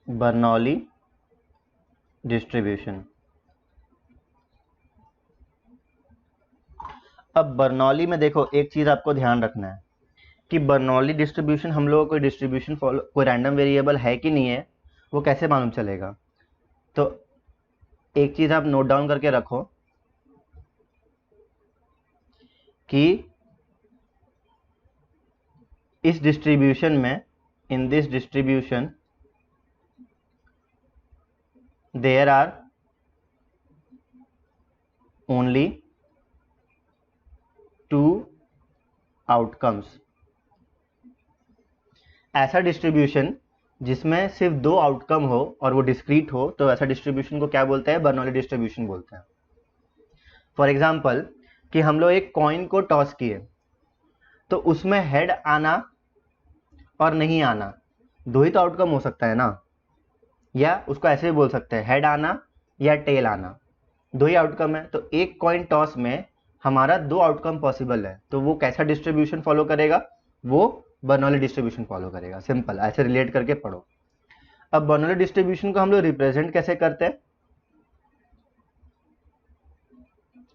बर्नौली डिस्ट्रीब्यूशन। अब बर्नौली में देखो एक चीज आपको ध्यान रखना है कि बर्नौली डिस्ट्रीब्यूशन हम लोगों को कोई डिस्ट्रीब्यूशन फॉलो, कोई रैंडम वेरिएबल है कि नहीं है वो कैसे मालूम चलेगा। तो एक चीज आप नोट डाउन करके रखो कि इस डिस्ट्रीब्यूशन में, in this distribution there are only 2 outcomes. ऐसा डिस्ट्रीब्यूशन जिसमें सिर्फ 2 आउटकम हो और वो डिस्क्रीट हो, तो ऐसा डिस्ट्रीब्यूशन को क्या बोलते हैं, बर्नौली डिस्ट्रीब्यूशन बोलते हैं। फॉर एग्जाम्पल कि हम लोग एक कॉइन को टॉस किए तो उसमें हेड आना और नहीं आना 2 ही तो आउटकम हो सकता है ना, या उसको ऐसे भी बोल सकते हैं हेड आना या टेल आना, 2 ही आउटकम है। तो एक कॉइन टॉस में हमारा 2 आउटकम पॉसिबल है, तो वो कैसा डिस्ट्रीब्यूशन फॉलो करेगा, वो बर्नौली डिस्ट्रीब्यूशन फॉलो करेगा। सिंपल, ऐसे रिलेट करके पढ़ो। अब बर्नौली डिस्ट्रीब्यूशन को हम लोग रिप्रेजेंट कैसे करते हैं,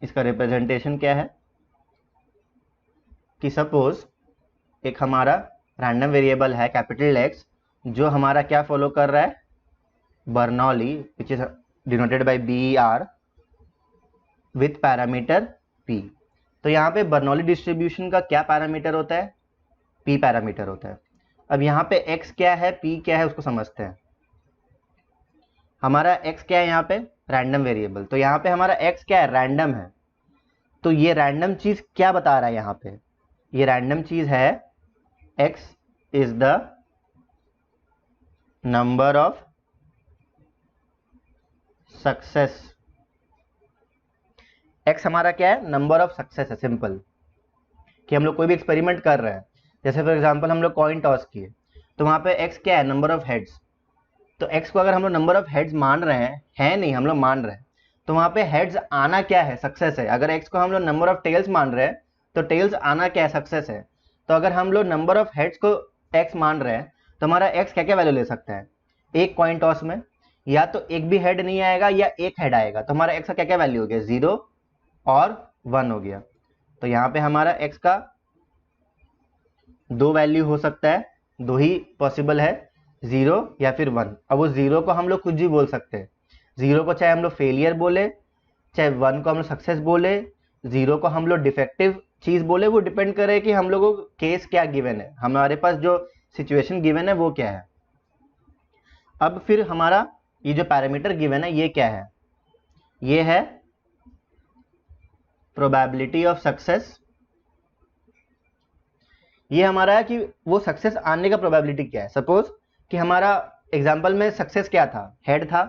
इसका रिप्रेजेंटेशन क्या है कि सपोज एक हमारा रैंडम वेरिएबल है कैपिटल एक्स जो हमारा क्या फॉलो कर रहा है, Bernoulli, which is denoted by BER with parameter p। तो यहाँ पे बर्नौली डिस्ट्रीब्यूशन का क्या पैरामीटर होता है, p पैरामीटर होता है। अब यहाँ पे x क्या है, p क्या है, उसको समझते हैं। हमारा x क्या है यहाँ पे, रैंडम वेरिएबल, तो यहाँ पे हमारा x क्या है, रैंडम है। तो ये रैंडम चीज क्या बता रहा है यहाँ पे, ये रैंडम चीज है x is the number of success. x हमारा क्या है, नंबर ऑफ सक्सेस है। सिंपल कि हम लोग कोई भी एक्सपेरिमेंट कर रहे हैं, जैसे फॉर एग्जांपल हम लोग कॉइन टॉस किए तो वहां पे x क्या है, नंबर ऑफ हेड्स। तो x को अगर हम लोग नंबर ऑफ हेड्स मान रहे हैं, है नहीं, हम लोग मान रहे हैं, तो वहां पे हेड्स आना क्या है, सक्सेस है। अगर x को हम लोग नंबर ऑफ टेल्स मान रहे हैं तो टेल्स आना क्या है, सक्सेस है। तो अगर हम लोग नंबर ऑफ हेड्स को x मान रहे हैं तो हमारा x क्या क्या वैल्यू ले सकता है, एक कॉइन टॉस में या तो एक भी हेड नहीं आएगा या एक हेड आएगा, तो हमारा x का क्या क्या वैल्यू हो गया, 0 और 1 हो गया। तो यहाँ पे हमारा x का 2 वैल्यू हो सकता है, 2 ही पॉसिबल है, 0 या फिर 1। अब वो 0 को हम लोग कुछ भी बोल सकते हैं, 0 को चाहे हम लोग फेलियर बोले, चाहे 1 को हम लोग सक्सेस बोले, 0 को हम लोग डिफेक्टिव चीज बोले, वो डिपेंड करे कि हम लोगों को केस क्या गिवन है, हमारे पास जो सिचुएशन गिवन है वो क्या है। अब फिर हमारा ये जो पैरामीटर गिवन है ये क्या है, ये है प्रोबेबिलिटी ऑफ सक्सेस। ये हमारा है कि वो सक्सेस आने का प्रोबेबिलिटी क्या है। सपोज कि हमारा एग्जांपल में सक्सेस क्या था, हेड था,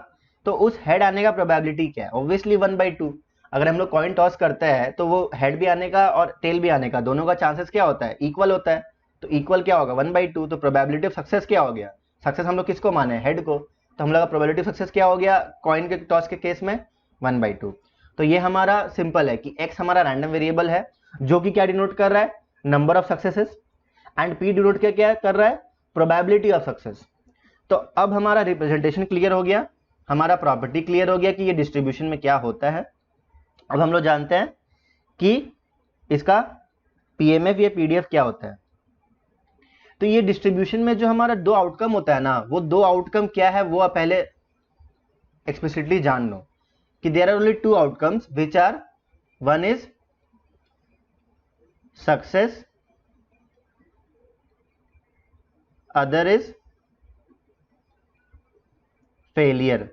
तो उस हेड आने का प्रोबेबिलिटी क्या है, ऑब्वियसली 1/2। अगर हम लोग कॉइन टॉस करते हैं तो वो हेड भी आने का और टेल भी आने का, दोनों का चांसेस क्या होता है, इक्वल होता है। तो इक्वल क्या होगा, 1/2। तो प्रोबेबिलिटी ऑफ सक्सेस क्या हो गया, सक्सेस हम लोग किसको माने, हेड को, तो हम लोग का प्रोबेबिलिटी ऑफ सक्सेस क्या हो गया कॉइन के टॉस के केस में, 1/2। तो ये हमारा सिंपल है कि x हमारा रैंडम वेरिएबल है जो कि क्या डिनोट कर रहा है, number of successes, and p denote क्या कर रहा है, प्रोबेबिलिटी ऑफ सक्सेस। तो अब हमारा रिप्रेजेंटेशन क्लियर हो गया, हमारा प्रॉपर्टी क्लियर हो गया कि ये डिस्ट्रीब्यूशन में क्या होता है। अब हम लोग जानते हैं कि इसका PMF या PDF क्या होता है। तो ये डिस्ट्रीब्यूशन में जो हमारा 2 आउटकम होता है ना, वो 2 आउटकम क्या है वो आप पहले एक्सप्लिसिटली जान लो कि there are only 2 outcomes which are, one is success, other is failure.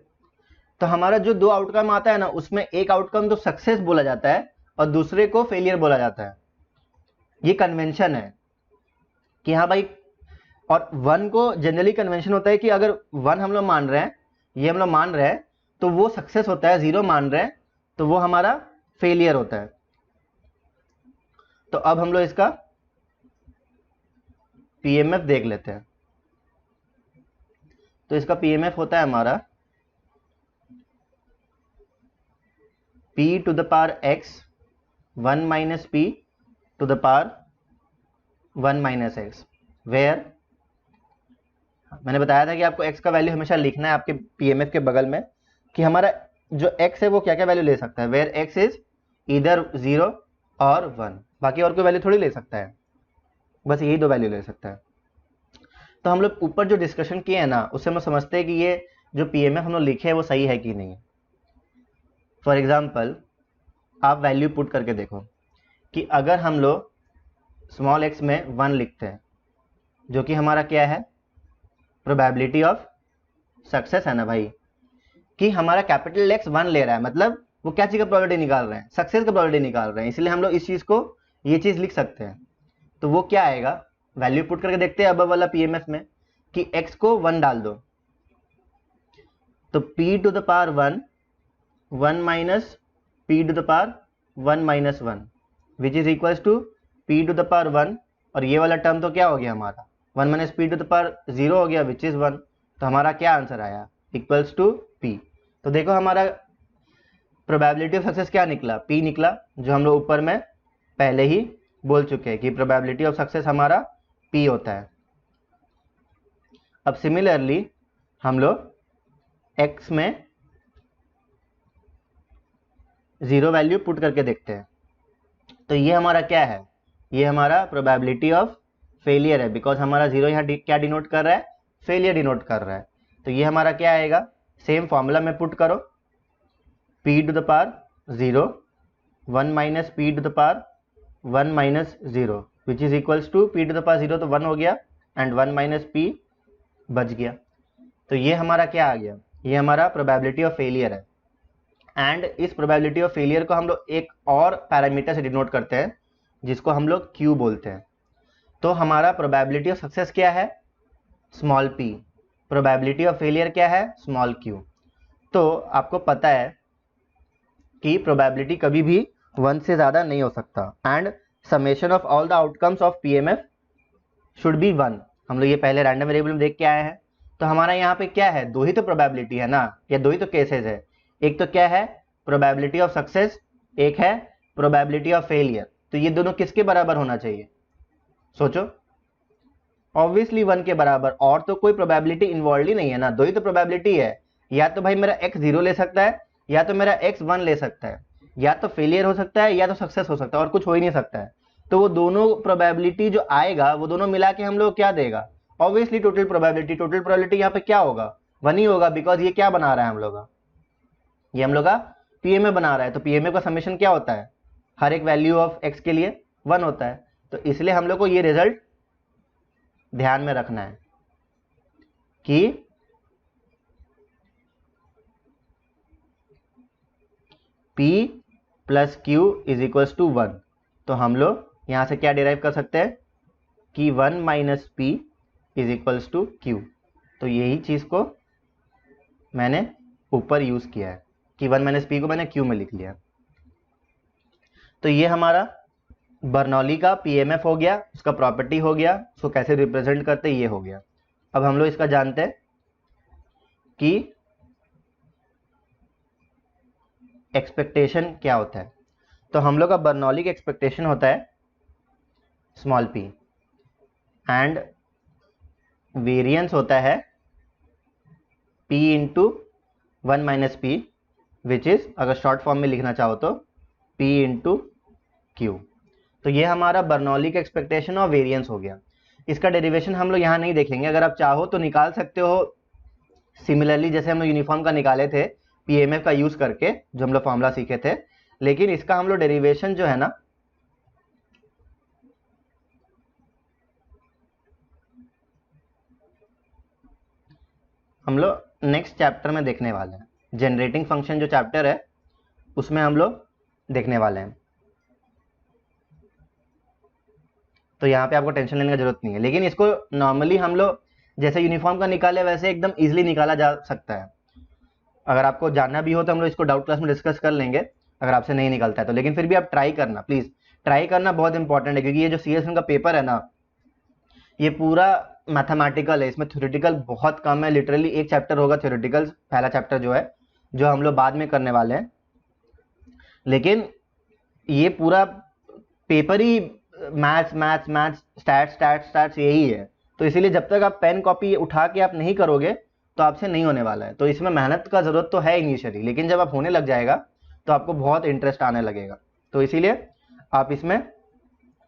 तो हमारा जो 2 आउटकम आता है ना, उसमें एक आउटकम तो सक्सेस बोला जाता है और दूसरे को फेलियर बोला जाता है। ये कन्वेंशन है कि हाँ भाई, और 1 को जनरली कन्वेंशन होता है कि अगर 1 हम लोग मान रहे हैं ये हम लोग मान रहे हैं तो वो सक्सेस होता है, 0 मान रहे हैं तो वो हमारा फेलियर होता है। तो अब हम लोग इसका पीएमएफ देख लेते हैं। तो इसका पीएमएफ होता है हमारा p to the power x 1 minus p to the power 1 minus x, where मैंने बताया था कि आपको x का वैल्यू हमेशा लिखना है आपके पीएमएफ के बगल में, कि हमारा जो x है वो क्या क्या वैल्यू ले सकता है, वेयर x इज इधर 0 और 1, बाकी और कोई वैल्यू थोड़ी ले सकता है, बस यही दो वैल्यू ले सकता है। तो हम लोग ऊपर जो डिस्कशन किए हैं ना, उससे हम समझते हैं कि ये जो पीएमएफ हम लोग लिखे हैं वो सही है कि नहीं। फॉर एग्जाम्पल आप वैल्यू पुट करके देखो कि अगर हम लोग स्मॉल x में 1 लिखते हैं, जो कि हमारा क्या है, प्रोबेबिलिटी ऑफ सक्सेस है ना भाई, कि हमारा कैपिटल X 1 ले रहा है, मतलब वो क्या चीज़ का प्रोबेबिलिटी निकाल रहे हैं, सक्सेस का प्रोबेबिलिटी निकाल रहे हैं, इसलिए हम लोग इस चीज़ को, ये चीज़ लिख सकते हैं। तो वो क्या आएगा, वैल्यू पुट करके देखते हैं अब वाला पीएमएफ में, कि x को 1 डाल दो, तो p to the power 1 1 minus p to the power 1 minus 1 which is equals to p to the power 1, और ये वाला टर्म तो क्या हो गया हमारा 1 minus p to the power 0 हो गया विच इज 1। तो हमारा क्या आंसर आया, इक्वल्स टू p। तो देखो हमारा प्रोबेबिलिटी ऑफ सक्सेस क्या निकला, p निकला, जो हम लोग ऊपर में पहले ही बोल चुके हैं कि प्रोबेबिलिटी ऑफ सक्सेस हमारा p होता है। अब सिमिलरली हम लोग x में 0 वैल्यू पुट करके देखते हैं। तो ये हमारा क्या है, ये हमारा प्रोबेबिलिटी ऑफ फेलियर है, बिकॉज हमारा 0 यहाँ क्या डिनोट कर रहा है, फेलियर डिनोट कर रहा है। तो ये हमारा क्या आएगा, सेम फॉर्मूला में पुट करो, p to the power 0 1 minus p to the power 1 minus 0 which is equals to p to the power 0 तो 1 हो गया एंड 1 माइनस p बच गया। तो ये हमारा क्या आ गया, ये हमारा प्रोबेबिलिटी ऑफ फेलियर है। एंड इस प्रोबेबिलिटी ऑफ फेलियर को हम लोग एक और पैरामीटर से डिनोट करते हैं जिसको हम लोग Q बोलते हैं। तो हमारा प्रोबेबिलिटी ऑफ सक्सेस क्या है, small p, probability of failure क्या है, स्मॉल q। तो आपको पता है कि प्रोबेबिलिटी कभी भी 1 से ज़्यादा नहीं हो सकता, and summation of all the outcomes of PMF should be 1। हम लोग ये पहले रैंडम वेरिएबल में देख के आए हैं। तो हमारा यहाँ पे क्या है, दो ही तो प्रोबेबिलिटी है ना, या दो ही तो केसेस है, एक तो क्या है प्रोबेबिलिटी ऑफ सक्सेस, एक है प्रोबेबिलिटी ऑफ फेलियर। तो ये दोनों किसके बराबर होना चाहिए, सोचो, ऑब्वियसली 1 के बराबर, और तो कोई प्रोबेबिलिटी इन्वॉल्व ही नहीं है ना, दो ही तो प्रोबेबिलिटी है। या तो भाई मेरा x 0 ले सकता है, या तो मेरा x 1 ले सकता है, या तो फेलियर हो सकता है या तो सक्सेस हो सकता है, और कुछ हो ही नहीं सकता है। तो वो दोनों प्रोबेबिलिटी जो आएगा वो दोनों मिला के हम लोग क्या देगा, ऑब्वियसली टोटल प्रोबेबिलिटी यहाँ पे क्या होगा, 1 ही होगा, बिकॉज ये क्या बना रहा है हम लोग का, ये हम लोग का पीएमए बना रहा है। तो पीएमए का समेशन क्या होता है, हर एक वैल्यू ऑफ x के लिए 1 होता है। तो इसलिए हम लोग को ये रिजल्ट ध्यान में रखना है कि p plus q is equals to 1। तो हम लोग यहां से क्या डिराइव कर सकते हैं कि 1 minus p is equals to q। तो यही चीज को मैंने ऊपर यूज किया है कि 1 माइनस p को मैंने q में लिख लिया। तो ये हमारा बर्नौली का पीएमएफ हो गया, उसका प्रॉपर्टी हो गया, उसको कैसे रिप्रेजेंट करते ये हो गया। अब हम लोग इसका जानते हैं कि एक्सपेक्टेशन क्या होता है। तो हम लोग का बर्नौली का एक्सपेक्टेशन होता है स्मॉल p, एंड वेरिएंस होता है p into 1 minus p, which is अगर शॉर्ट फॉर्म में लिखना चाहो तो p इंटू q। तो ये हमारा बर्नौली का एक्सपेक्टेशन और वेरिएंस हो गया। इसका डेरिवेशन हम लोग यहाँ नहीं देखेंगे, अगर आप चाहो तो निकाल सकते हो सिमिलरली जैसे हम लोग यूनिफॉर्म का निकाले थे पीएमएफ का यूज करके, जो हम लोग फॉर्मूला सीखे थे। लेकिन इसका हम लोग डेरिवेशन जो है ना, हम लोग नेक्स्ट चैप्टर में देखने वाले हैं। जनरेटिंग फंक्शन जो चैप्टर है उसमें हम लोग देखने वाले हैं। तो यहाँ पे आपको टेंशन लेने की जरूरत नहीं है, लेकिन इसको नॉर्मली हम लोग जैसे यूनिफॉर्म का निकाले वैसे एकदम इजीली निकाला जा सकता है। अगर आपको जानना भी हो तो हम लोग इसको डाउट क्लास में डिस्कस कर लेंगे अगर आपसे नहीं निकलता है तो, लेकिन फिर भी आप ट्राई करना प्लीज, ट्राई करना बहुत इंपॉर्टेंट है, क्योंकि ये जो CSM का पेपर है ना, ये पूरा मैथमेटिकल है, इसमें थ्योरेटिकल बहुत कम है, लिटरली एक चैप्टर होगा थ्योरेटिकल, पहला चैप्टर जो है, जो हम लोग बाद में करने वाले हैं, लेकिन ये पूरा पेपर ही maths maths maths stats stats stats यही है। तो इसीलिए जब तक आप पेन कॉपी उठा के आप नहीं करोगे तो आपसे नहीं होने वाला है। तो इसमें मेहनत का ज़रूरत तो है इनिशियली, लेकिन जब आप होने लग जाएगा तो आपको बहुत इंटरेस्ट आने लगेगा। तो इसीलिए आप इसमें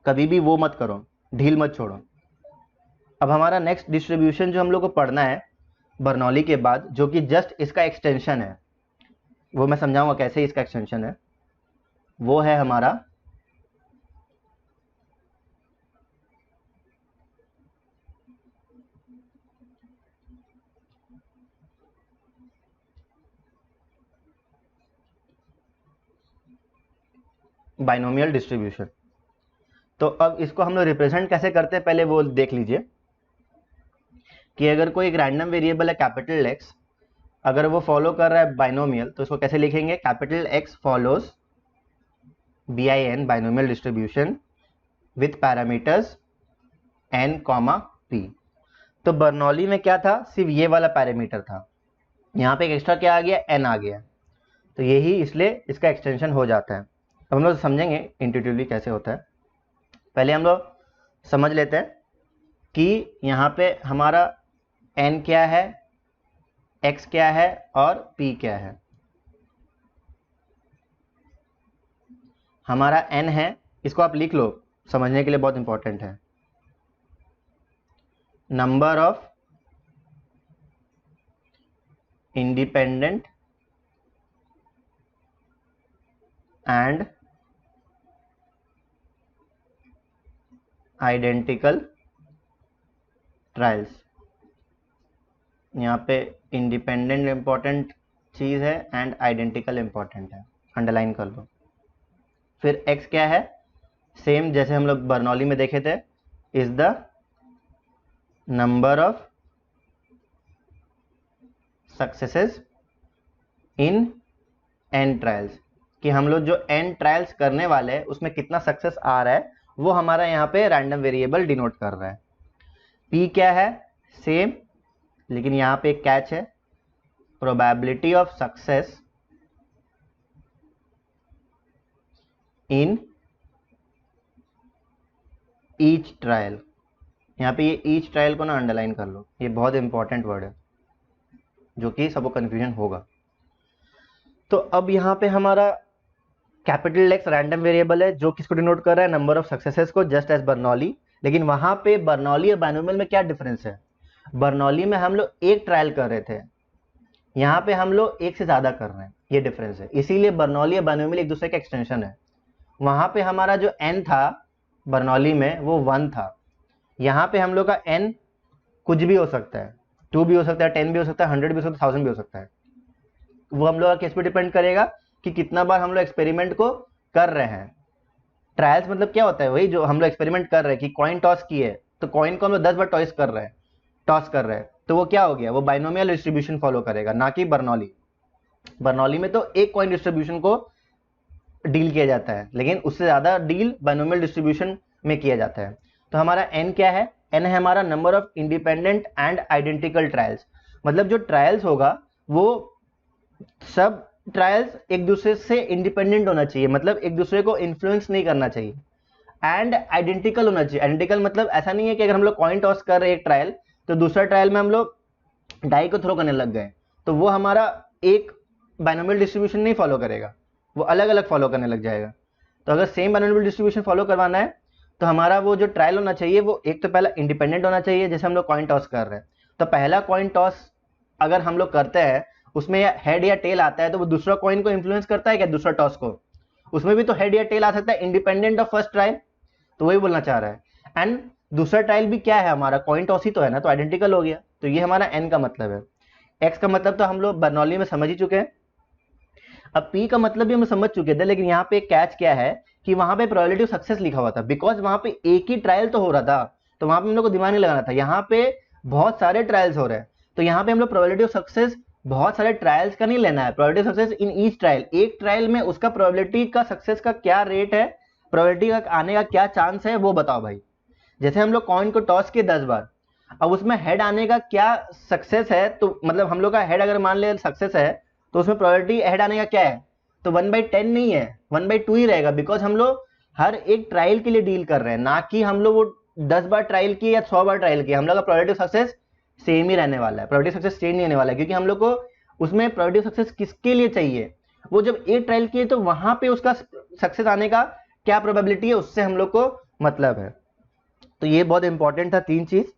कभी भी वो मत करो, ढील मत छोड़ो। अब हमारा नेक्स्ट डिस्ट्रीब्यूशन जो हम लोग को पढ़ना है बर्नौली के बाद, जो कि जस्ट इसका एक्सटेंशन है, वो मैं समझाऊंगा कैसे इसका एक्सटेंशन है, वो है हमारा बाइनोमियल डिस्ट्रीब्यूशन। तो अब इसको हम लोग रिप्रेजेंट कैसे करते हैं पहले वो देख लीजिए, कि अगर कोई एक रैंडम वेरिएबल है कैपिटल एक्स, अगर वो फॉलो कर रहा है बाइनोमियल, तो इसको कैसे लिखेंगे, capital x follows BIN binomial distribution with parameters n, p। तो बर्नौली में क्या था, सिर्फ ये वाला पैरामीटर था, यहाँ पे एक एक्स्ट्रा क्या आ गया, n आ गया, तो यही इसलिए इसका एक्सटेंशन हो जाता है। अब हम लोग समझेंगे इंट्यूटिवली कैसे होता है। पहले हम लोग समझ लेते हैं कि यहाँ पे हमारा n क्या है, x क्या है और p क्या है। हमारा n है, इसको आप लिख लो, समझने के लिए बहुत इंपॉर्टेंट है, number of independent and identical trials. यहाँ पे इंडिपेंडेंट इंपॉर्टेंट चीज़ है एंड आइडेंटिकल इंपॉर्टेंट है, अंडरलाइन कर लो। फिर x क्या है, सेम जैसे हम लोग बर्नौली में देखे थे, is the number of successes in n trials, कि हम लोग जो n ट्रायल्स करने वाले हैं उसमें कितना सक्सेस आ रहा है, वो हमारा यहाँ पे रैंडम वेरिएबल डिनोट कर रहा है। p क्या है, सेम, लेकिन यहाँ पे एक कैच है, probability of success in each trial. यहाँ पे ये ईच ट्रायल को ना अंडरलाइन कर लो, ये बहुत इंपॉर्टेंट वर्ड है जो कि सबको कंफ्यूजन होगा। तो अब यहाँ पे हमारा कैपिटल एक्स रैंडम वेरिएबल है जो किसको डिनोट कर रहा है, नंबर ऑफ सक्सेसेस को, जस्ट एज बर्नौली। लेकिन वहां पे बर्नौली और बाइनोमियल में क्या डिफरेंस है, बर्नौली में हम लोग एक ट्रायल कर रहे थे, यहाँ पे हम लोग एक से ज्यादा कर रहे हैं, ये डिफरेंस है। इसीलिए बर्नौली और बाइनोमियल एक दूसरे का एक्सटेंशन है। वहां पे हमारा जो n था बर्नौली में वो 1 था, यहाँ पे हम लोग का n कुछ भी हो सकता है, 2 भी हो सकता है, 10 भी हो सकता है, 100 भी हो सकता है, 1000 भी हो सकता है। वो हम लोग का किस पे डिपेंड करेगा कि कितना बार हम लोग एक्सपेरिमेंट को कर रहे हैं। ट्रायल्स मतलब क्या होता है, वही जो हम लोग एक्सपेरिमेंट कर रहे हैं कि कॉइन टॉस की है, तो कॉइन को हम लोग 10 बार टॉस कर रहे हैं, तो वो क्या हो गया, वो बाइनोमियल डिस्ट्रीब्यूशन फॉलो करेगा, ना कि बर्नौली। बर्नौली में तो एक कॉइन डिस्ट्रीब्यूशन को डील किया जाता है, लेकिन उससे ज्यादा डील बाइनोमियल डिस्ट्रीब्यूशन में किया जाता है। तो हमारा n क्या है, n है हमारा number of independent and identical trials, मतलब जो ट्रायल्स होगा वो सब ट्रायल्स एक दूसरे से इंडिपेंडेंट होना चाहिए, मतलब एक दूसरे को इन्फ्लुएंस नहीं करना चाहिए, एंड आइडेंटिकल होना चाहिए। आइडेंटिकल मतलब ऐसा नहीं है कि अगर हम लोग कॉइन टॉस कर रहे हैं एक ट्रायल, तो दूसरा ट्रायल में हम लोग डाई को थ्रो करने लग गए, तो वो हमारा एक बाइनोमियल डिस्ट्रीब्यूशन नहीं फॉलो करेगा, वो अलग अलग फॉलो करने लग जाएगा। तो अगर सेम बाइनोमियल डिस्ट्रीब्यूशन फॉलो करवाना है तो हमारा वो जो ट्रायल होना चाहिए वो एक तो पहला इंडिपेंडेंट होना चाहिए, जैसे हम लोग कॉइन टॉस कर रहे हैं, तो पहला कॉइन टॉस अगर हम लोग करते हैं उसमें या हेड या टेल आता है, तो वो दूसरा कॉइन को इन्फ्लुएंस करता है क्या, दूसरा टॉस को, उसमें भी तो हेड या टेल आ सकता है इंडिपेंडेंट ऑफ फर्स्ट ट्रायल, तो वही बोलना चाह रहा है। एंड दूसरा ट्रायल भी क्या है हमारा, कॉइन टॉस ही तो है ना, तो आइडेंटिकल हो गया। तो ये हमारा n का मतलब है। x का मतलब तो हम लोग बर्नौली में समझ ही चुके हैं। अब p का मतलब भी हम समझ चुके थे, लेकिन यहाँ पे कैच क्या है कि वहां पे प्रोबेबिलिटी ऑफ सक्सेस लिखा हुआ था, बिकॉज वहां पे एक ही ट्रायल तो हो रहा था, तो वहां पे हम लोग को दिमाग नहीं लगाना था। यहाँ पे बहुत सारे ट्रायल्स हो रहे हैं, तो यहाँ पे हम लोग प्रोबेबिलिटी ऑफ सक्सेस बहुत सारे ट्रायल्स का नहीं लेना है, probability of success in each trial, एक ट्रायल में उसका प्रोबेबिलिटी का सक्सेस का क्या रेट है, प्रोबेबिलिटी का आने का क्या चांस है, वो बताओ भाई। जैसे हम लोग कॉइन को टॉस किए 10 बार, अब उसमें हेड आने का क्या सक्सेस है, तो मतलब हम लोग का हेड अगर मान ले सक्सेस है तो उसमें प्रोबेबिलिटी हेड आने का क्या है, तो 1/10 नहीं है, 1/2 ही रहेगा, बिकॉज हम लोग हर एक ट्रायल के लिए डील कर रहे हैं, ना कि हम लोग वो 10 बार ट्रायल किए या 100 बार ट्रायल किए, हम लोग का प्रोबेबिलिटी सक्सेस सेम ही रहने वाला है, प्रोबेबिलिटी सक्सेस चेंज नहीं होने वाला है, क्योंकि हम लोग को उसमें प्रोबेबिलिटी सक्सेस किसके लिए चाहिए, वो जब एक ट्रायल किए तो वहां पे उसका सक्सेस आने का क्या प्रोबेबिलिटी है, उससे हम लोग को मतलब है। तो ये बहुत इंपॉर्टेंट था, 3 चीज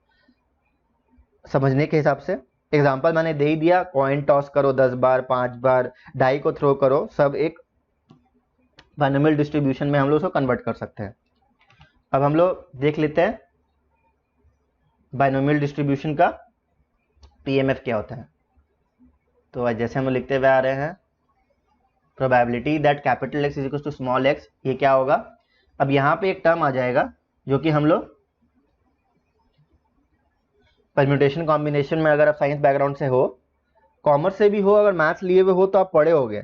समझने के हिसाब से। एग्जाम्पल मैंने दे ही दिया, कॉइन टॉस करो 10 बार, 5 बार, डाई को थ्रो करो, सब एक बाइनोमियल डिस्ट्रीब्यूशन में हम लोग उसको कन्वर्ट कर सकते हैं। अब हम लोग देख लेते हैं बाइनोमियल डिस्ट्रीब्यूशन का पीएमएफ क्या होता है। तो जैसे हम लोग लिखते हुए आ रहे हैं, probability that capital x is equal to small x, ये क्या होगा, अब यहाँ पे एक टर्म आ जाएगा जो कि हम लोग परम्यूटेशन कॉम्बिनेशन में, अगर आप साइंस बैकग्राउंड से हो, कॉमर्स से भी हो, अगर मैथ्स लिए हुए हो तो आप पढ़े होगे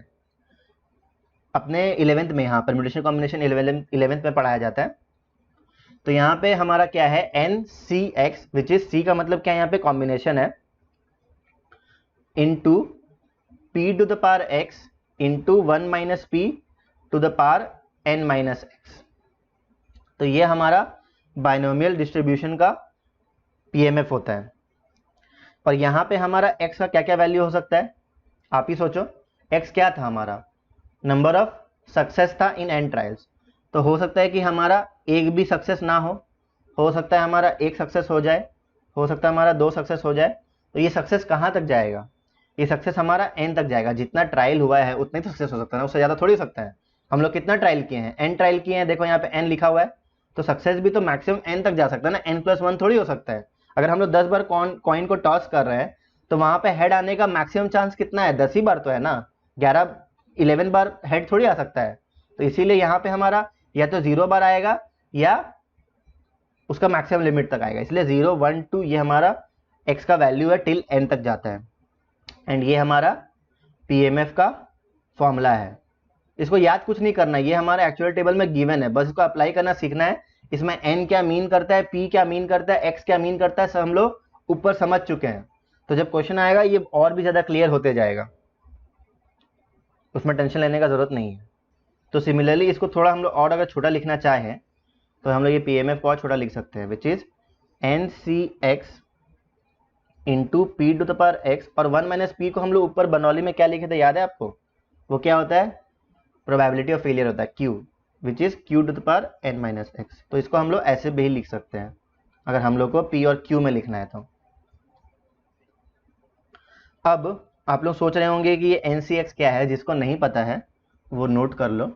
अपने 11th में, यहाँ परम्यूटेशन कॉम्बिनेशन 11th में पढ़ाया जाता है। तो यहाँ पे हमारा क्या है, n C x, which is C का मतलब क्या है, यहाँ पे कॉम्बिनेशन है, into p to the power x into 1 minus p to the power n minus x. तो ये हमारा बाइनोमियल डिस्ट्रीब्यूशन का पीएमएफ होता है। और यहाँ पे हमारा x का क्या क्या वैल्यू हो सकता है, आप ही सोचो। x क्या था हमारा, नंबर ऑफ सक्सेस था इन एन ट्रायल्स, तो हो सकता है कि हमारा एक भी सक्सेस ना हो सकता है हमारा एक सक्सेस हो जाए, हो सकता है हमारा 2 सक्सेस हो जाए। तो ये सक्सेस कहाँ तक जाएगा, ये सक्सेस हमारा n तक जाएगा, जितना ट्रायल हुआ है उतना ही सक्सेस हो सकता है ना, उससे ज़्यादा थोड़ी हो सकता है। हम लोग कितना ट्रायल किए हैं, n ट्रायल किए हैं, देखो यहाँ पे n लिखा हुआ है, तो सक्सेस भी तो मैक्सिमम n तक जा सकता है ना, n+1 थोड़ी हो सकता है। अगर हम लोग 10 बार कॉइन को टॉस कर रहे हैं तो वहां पे हेड आने का मैक्सिमम चांस कितना है, 10 ही बार तो है ना, 11 बार हेड थोड़ी आ सकता है। तो इसीलिए यहाँ पे हमारा या तो 0 बार आएगा या उसका मैक्सिमम लिमिट तक आएगा, इसलिए 0 1 2 ये हमारा x का वैल्यू है टिल n तक जाता है। एंड ये हमारा पीएमएफ का फॉर्मूला है, इसको याद कुछ नहीं करना, ये हमारा एक्चुअल टेबल में गिवन है, बस इसको अप्लाई करना सीखना है। इसमें n क्या मीन करता है, p क्या मीन करता है, x क्या मीन करता है, सब हम लोग ऊपर समझ चुके हैं। तो जब क्वेश्चन आएगा ये और भी ज़्यादा क्लियर होते जाएगा, उसमें टेंशन लेने का ज़रूरत नहीं है। तो सिमिलरली इसको थोड़ा हम लोग और अगर छोटा लिखना चाहें तो हम लोग ये पीएमएफ को और छोटा लिख सकते हैं, which is n C x into p to the power x, और 1 माइनस पी को हम लोग ऊपर बनौली में क्या लिखे थे, याद है आपको, वो क्या होता है, प्रोबेबिलिटी ऑफ फेलियर होता है, q, which is q to the power n minus x. तो इसको हम लोग ऐसे भी लिख सकते हैं अगर हम लोग को p और q में लिखना है तो। अब आप लोग सोच रहे होंगे कि ये NCX क्या है, जिसको नहीं पता है वो नोट कर लो,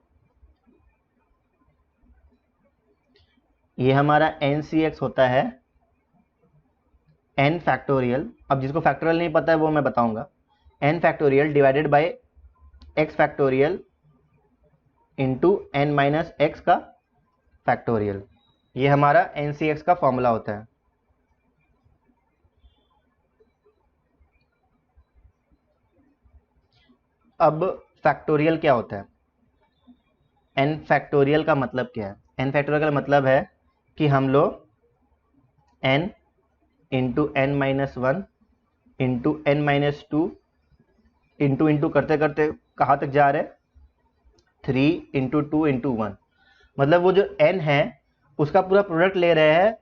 ये हमारा NCX होता है n फैक्टोरियल, अब जिसको फैक्टोरियल नहीं पता है वो मैं बताऊंगा, n factorial divided by x factorial into n minus x का फैक्टोरियल, ये हमारा NCX का फॉर्मूला होता है। अब फैक्टोरियल क्या होता है, n फैक्टोरियल का मतलब क्या है, n फैक्टोरियल का मतलब है कि हम लोग n into n minus 1 into n minus 2 into करते करते कहाँ तक जा रहे हैं, 3 इंटू 2 इंटू 1, मतलब वो जो n है उसका पूरा प्रोडक्ट ले रहे हैं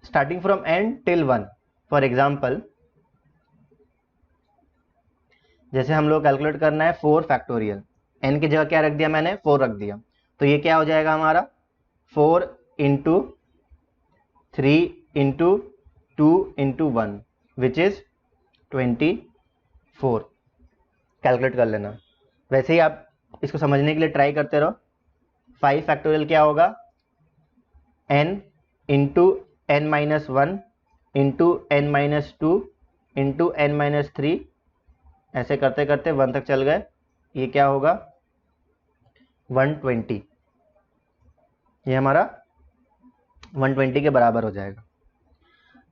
starting from n till 1। For example जैसे हम लोग कैलकुलेट करना है 4 फैक्टोरियल, n की जगह क्या रख दिया मैंने, 4 रख दिया, तो ये क्या हो जाएगा हमारा 4 into 3 into 2 into 1 which is 24। Calculate कर लेना, वैसे ही आप इसको समझने के लिए ट्राई करते रहो। 5 फैक्टोरियल क्या होगा, n into n minus 1 into n minus 2 into n minus 3, ऐसे करते करते 1 तक चल गए, ये क्या होगा 120, ये हमारा 120 के बराबर हो जाएगा।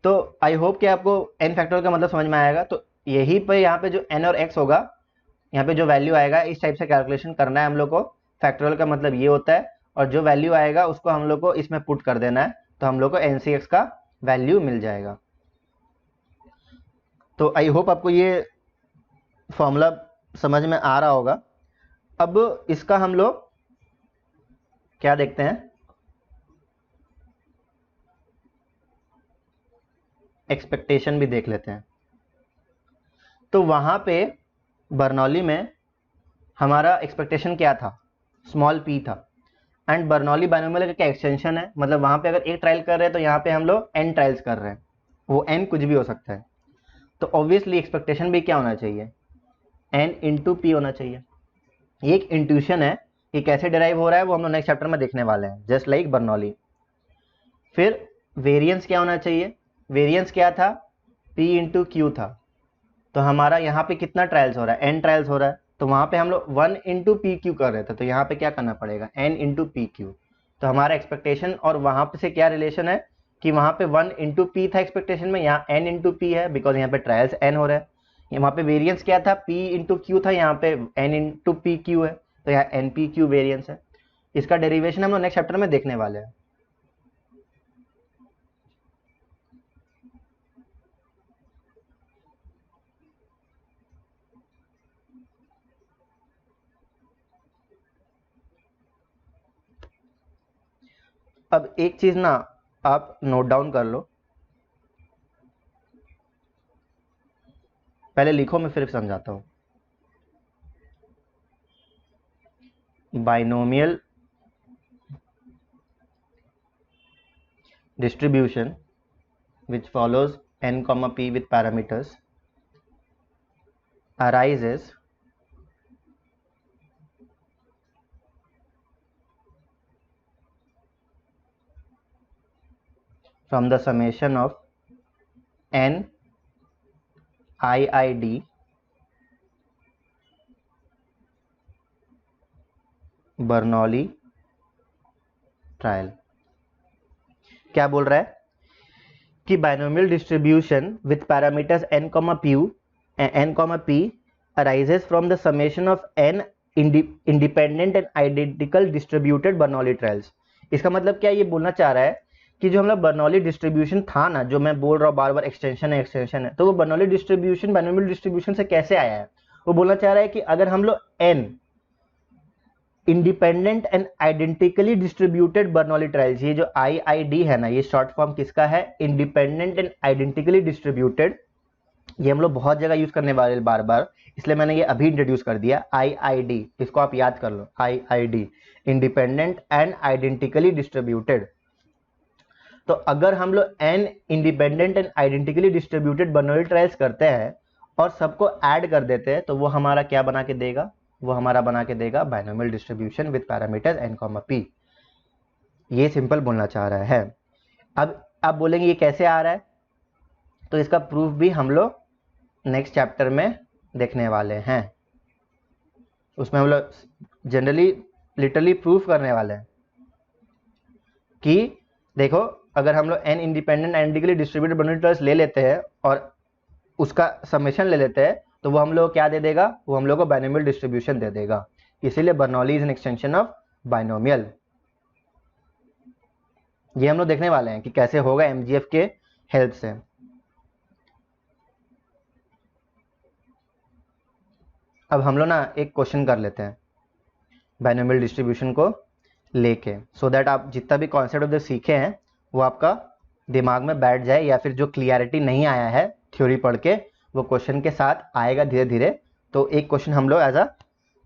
तो आई होप कि आपको n फैक्टोरियल का मतलब समझ में आएगा। तो यही पे यहाँ पे जो n और x होगा, यहाँ पे जो वैल्यू आएगा इस टाइप से कैलकुलेशन करना है हम लोग को। फैक्टोरियल का मतलब ये होता है, और जो वैल्यू आएगा उसको हम लोग को इसमें पुट कर देना है, तो हम लोग को NCX का वैल्यू मिल जाएगा। तो आई होप आपको ये फॉर्मूला समझ में आ रहा होगा। अब इसका हम लोग क्या देखते हैं, एक्सपेक्टेशन भी देख लेते हैं। तो वहां पे बर्नौली में हमारा एक्सपेक्टेशन क्या था, स्मॉल p था। एंड बर्नौली बाइनोमियल का क्या एक्सटेंशन है, मतलब वहां पे अगर एक ट्रायल कर रहे हैं तो यहाँ पे हम लोग n ट्रायल्स कर रहे हैं, वो n कुछ भी हो सकता है। तो ऑब्वियसली एक्सपेक्टेशन भी क्या होना चाहिए, n इंटू पी होना चाहिए। ये एक इंट्यूशन है, ये कैसे डिराइव हो रहा है वो हम लोग नेक्स्ट चैप्टर में देखने वाले हैं, जस्ट लाइक बर्नौली। फिर वेरिएंस क्या होना चाहिए, वेरिएंस क्या था, p इंटू क्यू था। तो हमारा यहाँ पे कितना ट्रायल्स हो रहा है, n ट्रायल्स हो रहा है, तो वहां पे हम लोग 1 इंटू पी क्यू कर रहे थे, तो यहाँ पे क्या करना पड़ेगा, n इंटू पी क्यू। तो हमारा एक्सपेक्टेशन और वहां पे से क्या रिलेशन है कि वहां पे 1 इंटू पी था एक्सपेक्टेशन में, यहाँ n इंटू पी है, बिकॉज यहाँ पे ट्रायल्स n हो रहा है। वहां पे वेरियंस क्या था, p इंटू क्यू था, यहाँ पे n इंटू पी क्यू है, तो यहाँ एन पी क्यू वेरियंस है। इसका डेरिवेशन हम लोग नेक्स्ट चैप्टर में देखने वाले हैं। अब एक चीज ना आप नोट डाउन कर लो, पहले लिखो, मैं फिर समझाता हूं। Binomial distribution which follows n comma p with parameters arises from the summation of n IID Bernoulli trial. क्या बोल रहा है कि binomial distribution with parameters n comma p arises from the summation of n independent and identical distributed Bernoulli trials. इसका मतलब क्या ये बोलना चाह रहा है कि जो हम लोग बर्नौली डिस्ट्रीब्यूशन था ना, जो मैं बोल रहा हूँ बार बार एक्सटेंशन है, तो वो बर्नौली डिस्ट्रीब्यूशन बाइनोमियल डिस्ट्रीब्यूशन से कैसे आया है। वो बोलना चाह रहा है कि अगर हम लोग n independent and identically distributed Bernoulli trials, ये जो IID है ना, ये शॉर्ट फॉर्म किसका है, इंडिपेंडेंट एंड आइडेंटिकली डिस्ट्रीब्यूटेड। ये हम लोग बहुत जगह यूज करने वाले बार बार, इसलिए मैंने ये अभी इंट्रोड्यूस कर दिया IID, इसको आप याद कर लो, IID independent and identically distributed. तो अगर हम लोग n independent and identically distributed Bernoulli trials करते हैं और सबको ऐड कर देते हैं, तो वो हमारा क्या बना के देगा, वो हमारा बना के देगा binomial distribution with parameters n comma p। ये सिंपल बोलना चाह रहा है। अब आप बोलेंगे ये कैसे आ रहा है, तो इसका प्रूफ भी हम लोग नेक्स्ट चैप्टर में देखने वाले हैं। उसमें हम लोग जनरली लिटरली प्रूफ करने वाले हैं कि देखो, अगर हम लोग n independent identically distributed Bernoulli trials ले लेते हैं और उसका समेशन ले लेते हैं, तो वो हम लोग क्या दे देगा, वो हम लोग को बाइनोमियल डिस्ट्रीब्यूशन दे देगा। इसीलिए Bernoulli is an extension of binomial. ये हम लोग देखने वाले हैं कि कैसे होगा MGF के हेल्प से। अब हम लोग ना एक क्वेश्चन कर लेते हैं बाइनोमियल डिस्ट्रीब्यूशन को लेके, सो दैट आप जितना भी कॉन्सेप्ट ऑफ द सीखे हैं वो आपका दिमाग में बैठ जाए, या फिर जो क्लियरिटी नहीं आया है थ्योरी पढ़ के, वो क्वेश्चन के साथ आएगा धीरे धीरे। तो एक क्वेश्चन हम लोग एज अ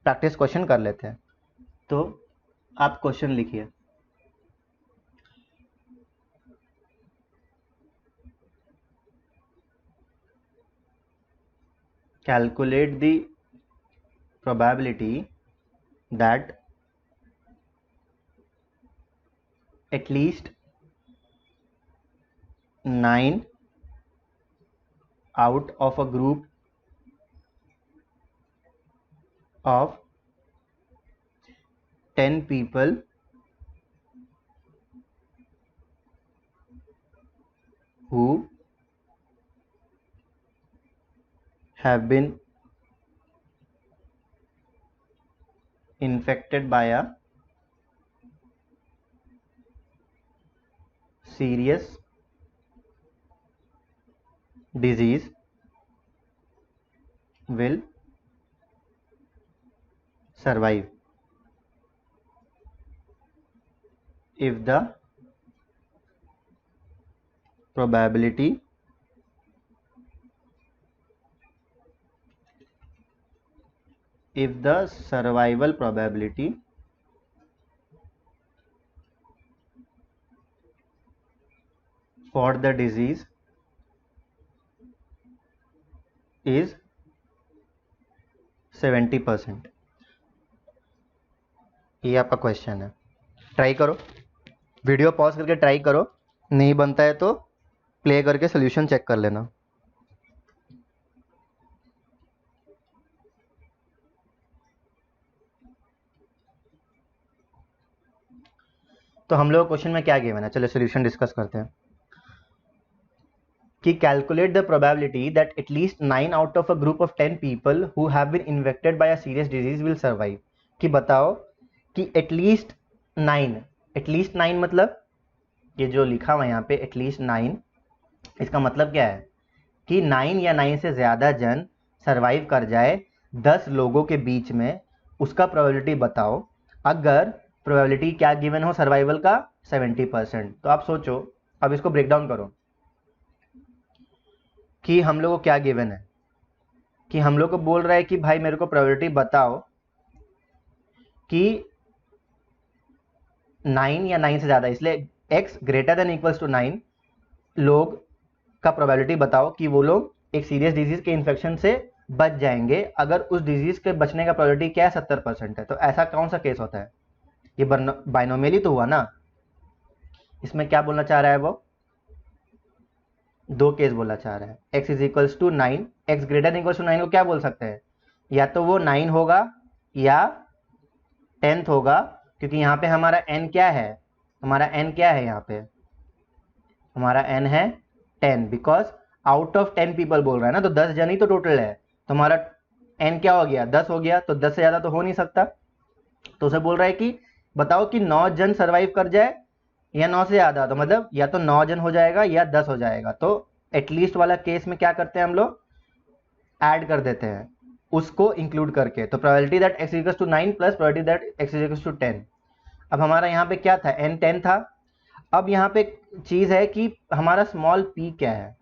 प्रैक्टिस क्वेश्चन कर लेते हैं। तो आप क्वेश्चन लिखिए, calculate the probability that at least 9 out of a group of 10 people who have been infected by a serious disease will survive if the probability survival probability for the disease is 70%। ये आपका question है। Try करो, video pause करके try करो, नहीं बनता है तो प्ले करके सोल्यूशन चेक कर लेना। तो हम लोग क्वेश्चन में क्या गिवन है, चलिए सोल्यूशन डिस्कस करते हैं कि calculate the probability that at least 9 out of a group of 10 people who have been infected by a serious disease will survive. कि बताओ कि एटलीस्ट 9 मतलब ये जो लिखा हुआ है यहाँ पे एटलीस्ट 9, इसका मतलब क्या है कि 9 या 9 से ज़्यादा जन सर्वाइव कर जाए 10 लोगों के बीच में, उसका प्रोबेबिलिटी बताओ। अगर प्रोबेबिलिटी क्या गिवन हो सर्वाइवल का 70%। तो आप सोचो, अब इसको ब्रेक डाउन करो कि हम लोग को क्या गिवन है, कि हम लोग को बोल रहा है कि भाई मेरे को प्रोबेबिलिटी बताओ कि 9 या 9 से ज़्यादा, इसलिए x greater than equals to 9 लोग का प्रोबेबिलिटी बताओ कि वो लोग एक सीरियस डिजीज के इन्फेक्शन से बच जाएंगे। अगर उस डिजीज के बचने का प्रोबेबिलिटी क्या है 70% है। तो ऐसा कौन सा केस होता है, ये बाइनोमियल ही तो हुआ ना। इसमें क्या बोलना चाह रहा है वो, दो केस बोलना चाह रहा है। x is equals to 9, x greater than equals to 9 को क्या बोल सकते हैं, या तो वो 9 होगा या 10th होगा, क्योंकि यहाँ पे हमारा n क्या है, हमारा n क्या है, यहाँ पे हमारा n है 10, बिकॉज आउट ऑफ 10 पीपल बोल रहा है ना, तो 10 जन ही तो टोटल है। तो हमारा n क्या हो गया, 10 हो गया, तो 10 से ज़्यादा तो हो नहीं सकता। तो उसे बोल रहा है कि बताओ कि 9 जन सर्वाइव कर जाए या 9 से ज़्यादा, तो मतलब या तो 9 जन हो जाएगा या 10 हो जाएगा। तो एटलीस्ट वाला केस में क्या करते हैं हम लोग, ऐड कर देते हैं उसको इंक्लूड करके। तो probability that x equals to 9 plus probability that x equals to 10। अब हमारा यहाँ पे क्या था, n 10 था। अब यहाँ पे चीज़ है कि हमारा स्मॉल p क्या है,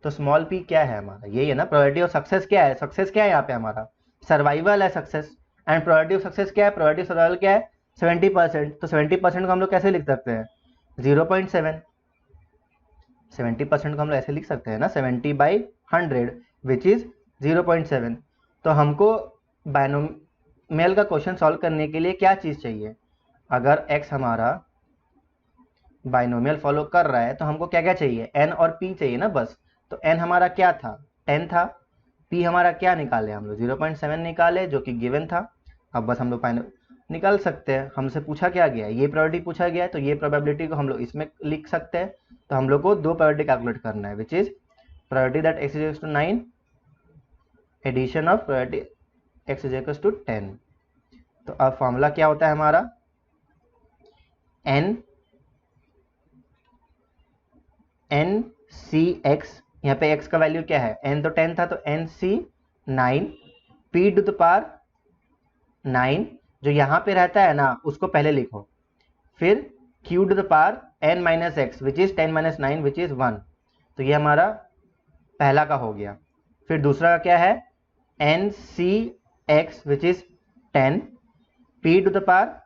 तो स्मॉल p क्या है हमारा, यही है ना प्रोबेबिलिटी ऑफ सक्सेस। क्या है सक्सेस, क्या है यहाँ पे हमारा सर्वाइवल है success, and probability of success क्या है, प्रोबेबिलिटी ऑफ सर्वाइवल क्या है 70%। तो 70% को हम लोग कैसे लिख सकते हैं 0.7। 70% को हम लोग ऐसे लिख सकते हैं ना 70/100 विच इज 0.7। तो हमको बाइनोमियल का क्वेश्चन सॉल्व करने के लिए क्या चीज़ चाहिए, अगर x हमारा बाइनोमियल फॉलो कर रहा है तो हमको क्या क्या चाहिए, n और p चाहिए ना बस। तो n हमारा क्या था 10 था, p हमारा क्या निकाले हम लोग 0.7 निकाले जो कि गिवन था। अब बस हम लोग निकाल सकते हैं, हमसे पूछा क्या गया है, ये प्रोबेबिलिटी पूछा गया है, तो ये प्रोबेबिलिटी को हम लोग इसमें लिख सकते हैं। तो हम लोग को दो प्रोबेबिलिटी कैलकुलेट करना है, which is probability that x is to 9 addition of probability x is to 10। तो अब फॉर्मूला क्या होता है हमारा, n c x, यहाँ पे x का वैल्यू क्या है, n तो 10 था, तो n c 9 p to the power 9, जो यहाँ पे रहता है ना उसको पहले लिखो, फिर q to the power n minus x which is 10 minus 9 which is 1। तो ये हमारा पहला का हो गया। फिर दूसरा का क्या है n c x which is 10, p to the power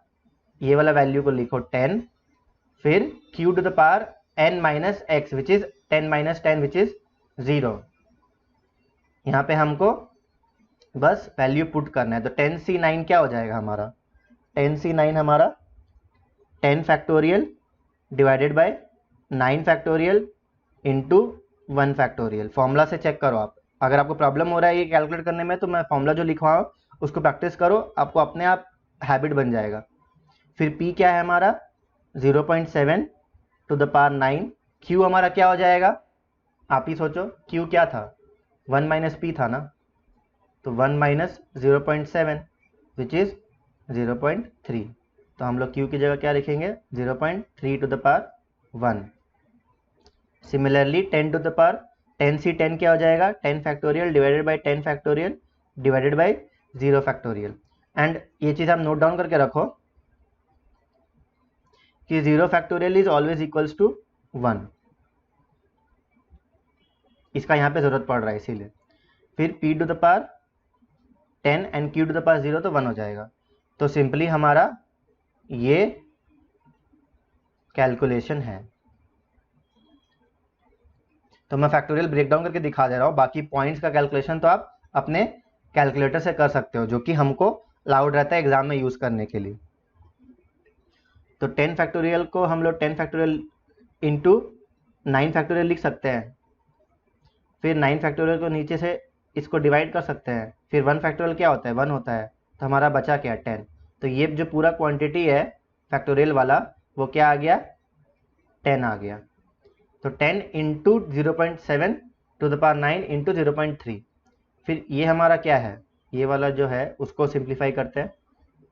ये वाला वैल्यू को लिखो 10, फिर q to the power n minus x which is 10 minus 10 which is 0। यहाँ पे हमको बस वैल्यू पुट करना है। तो 10c9 क्या हो जाएगा हमारा, 10c9 हमारा 10 factorial divided by 9 factorial into 1 factorial. Formula से चेक करो आप, अगर आपको प्रॉब्लम हो रहा है ये कैलकुलेट करने में तो मैं फॉर्मूला जो लिखवाऊँ उसको प्रैक्टिस करो, आपको अपने आप हैबिट बन जाएगा। फिर p क्या है हमारा 0.7 टू द पावर 9, q हमारा क्या हो जाएगा, आप ही सोचो q क्या था 1 माइनस पी था ना, तो 1 माइनस 0.7 विच इज 0.3, तो हम लोग q की जगह क्या लिखेंगे 0.3 to the power 1। Similarly 10 to the power 10 से 10 क्या हो जाएगा 10 factorial divided by 10 factorial divided by 0 factorial. And ये चीज़ आप नोट डाउन करके रखो कि 0 factorial is always equals to 1, इसका यहाँ पे जरूरत पड़ रहा है इसीलिए। फिर p to the power 10 and q to the power 0 तो 1 हो जाएगा। तो सिंपली हमारा ये कैलकुलेशन है। तो मैं फैक्टोरियल ब्रेकडाउन करके दिखा दे रहा हूँ, बाकी पॉइंट्स का कैलकुलेशन तो आप अपने कैलकुलेटर से कर सकते हो, जो कि हमको अलाउड रहता है एग्जाम में यूज़ करने के लिए। तो 10 फैक्टोरियल को हम लोग 10 फैक्टोरियल इंटू 9 फैक्टोरियल लिख सकते हैं, फिर 9 फैक्टोरियल को नीचे से इसको डिवाइड कर सकते हैं, फिर 1 फैक्टोरियल क्या होता है 1 होता है, तो हमारा बचा क्या 10। तो ये जो पूरा क्वांटिटी है फैक्टोरियल वाला वो क्या आ गया 10 आ गया। तो 10 into 0.7 to the power 9 into 0.3। फिर ये हमारा क्या है, ये वाला जो है उसको सिंप्लीफाई करते हैं,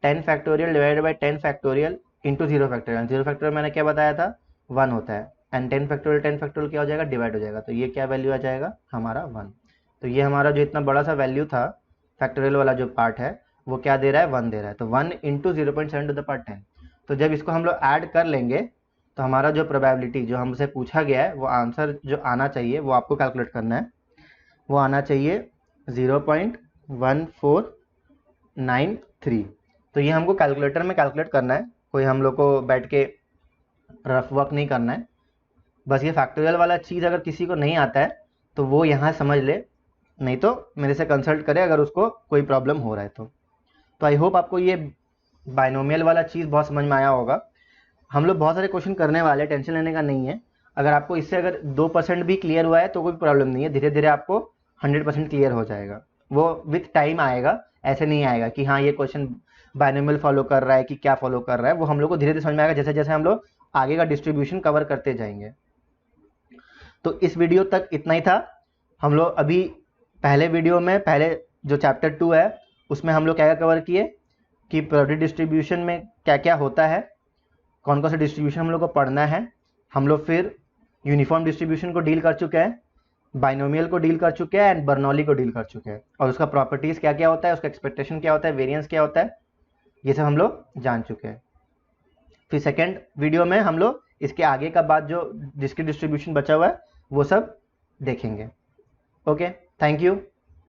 10 factorial divided by 10 factorial into 0 factorial. 0 factorial मैंने क्या बताया था 1 होता है, एंड 10 फैक्टोरियल क्या हो जाएगा डिवाइड हो जाएगा, तो ये क्या वैल्यू आ जाएगा हमारा 1। तो ये हमारा जो इतना बड़ा सा वैल्यू था फैक्टोरियल वाला जो पार्ट है वो क्या दे रहा है 1 दे रहा है, तो 1 इंटू 0.7 टू द पावर 10। तो जब इसको हम लोग ऐड कर लेंगे तो हमारा जो प्रोबेबिलिटी जो हमसे पूछा गया है वो आंसर जो आना चाहिए वो आपको कैलकुलेट करना है, वो आना चाहिए 0.1493। तो ये हमको कैलकुलेटर में कैलकुलेट करना है, कोई हम लोग को बैठ के रफ वर्क नहीं करना है। बस ये फैक्टोरियल वाला चीज़ अगर किसी को नहीं आता है तो वो यहाँ समझ ले, नहीं तो मेरे से कंसल्ट करे अगर उसको कोई प्रॉब्लम हो रहा है तो आई होप आपको ये बाइनोमियल वाला चीज़ बहुत समझ में आया होगा। हम लोग बहुत सारे क्वेश्चन करने वाले, टेंशन लेने का नहीं है। अगर आपको इससे अगर 2% भी क्लियर हुआ है तो कोई प्रॉब्लम नहीं है, धीरे धीरे आपको 100% क्लियर हो जाएगा, वो विथ टाइम आएगा। ऐसे नहीं आएगा कि हाँ ये क्वेश्चन बाइनोमियल फॉलो कर रहा है कि क्या फॉलो कर रहा है, वो हम लोग को धीरे धीरे समझ में आएगा जैसे जैसे हम लोग आगे का डिस्ट्रीब्यूशन कवर करते जाएंगे। तो इस वीडियो तक इतना ही था। हम लोग अभी पहले वीडियो में पहले जो चैप्टर 2 है उसमें हम लोग क्या क्या कवर किए कि प्रोबेबिलिटी डिस्ट्रीब्यूशन में क्या क्या होता है, कौन कौन सा डिस्ट्रीब्यूशन हम लोग को पढ़ना है। हम लोग फिर यूनिफॉर्म डिस्ट्रीब्यूशन को डील कर चुके हैं, बाइनोमियल को डील कर चुके हैं एंड बर्नौली को डील कर चुके हैं, और उसका प्रॉपर्टीज़ क्या क्या होता है, उसका एक्सपेक्टेशन क्या होता है, वेरिएंस क्या होता है, ये सब हम लोग जान चुके हैं। फिर सेकेंड वीडियो में हम लोग इसके आगे का बात जो जिसकी डिस्ट्रीब्यूशन बचा हुआ है वो सब देखेंगे। Okay, thank you.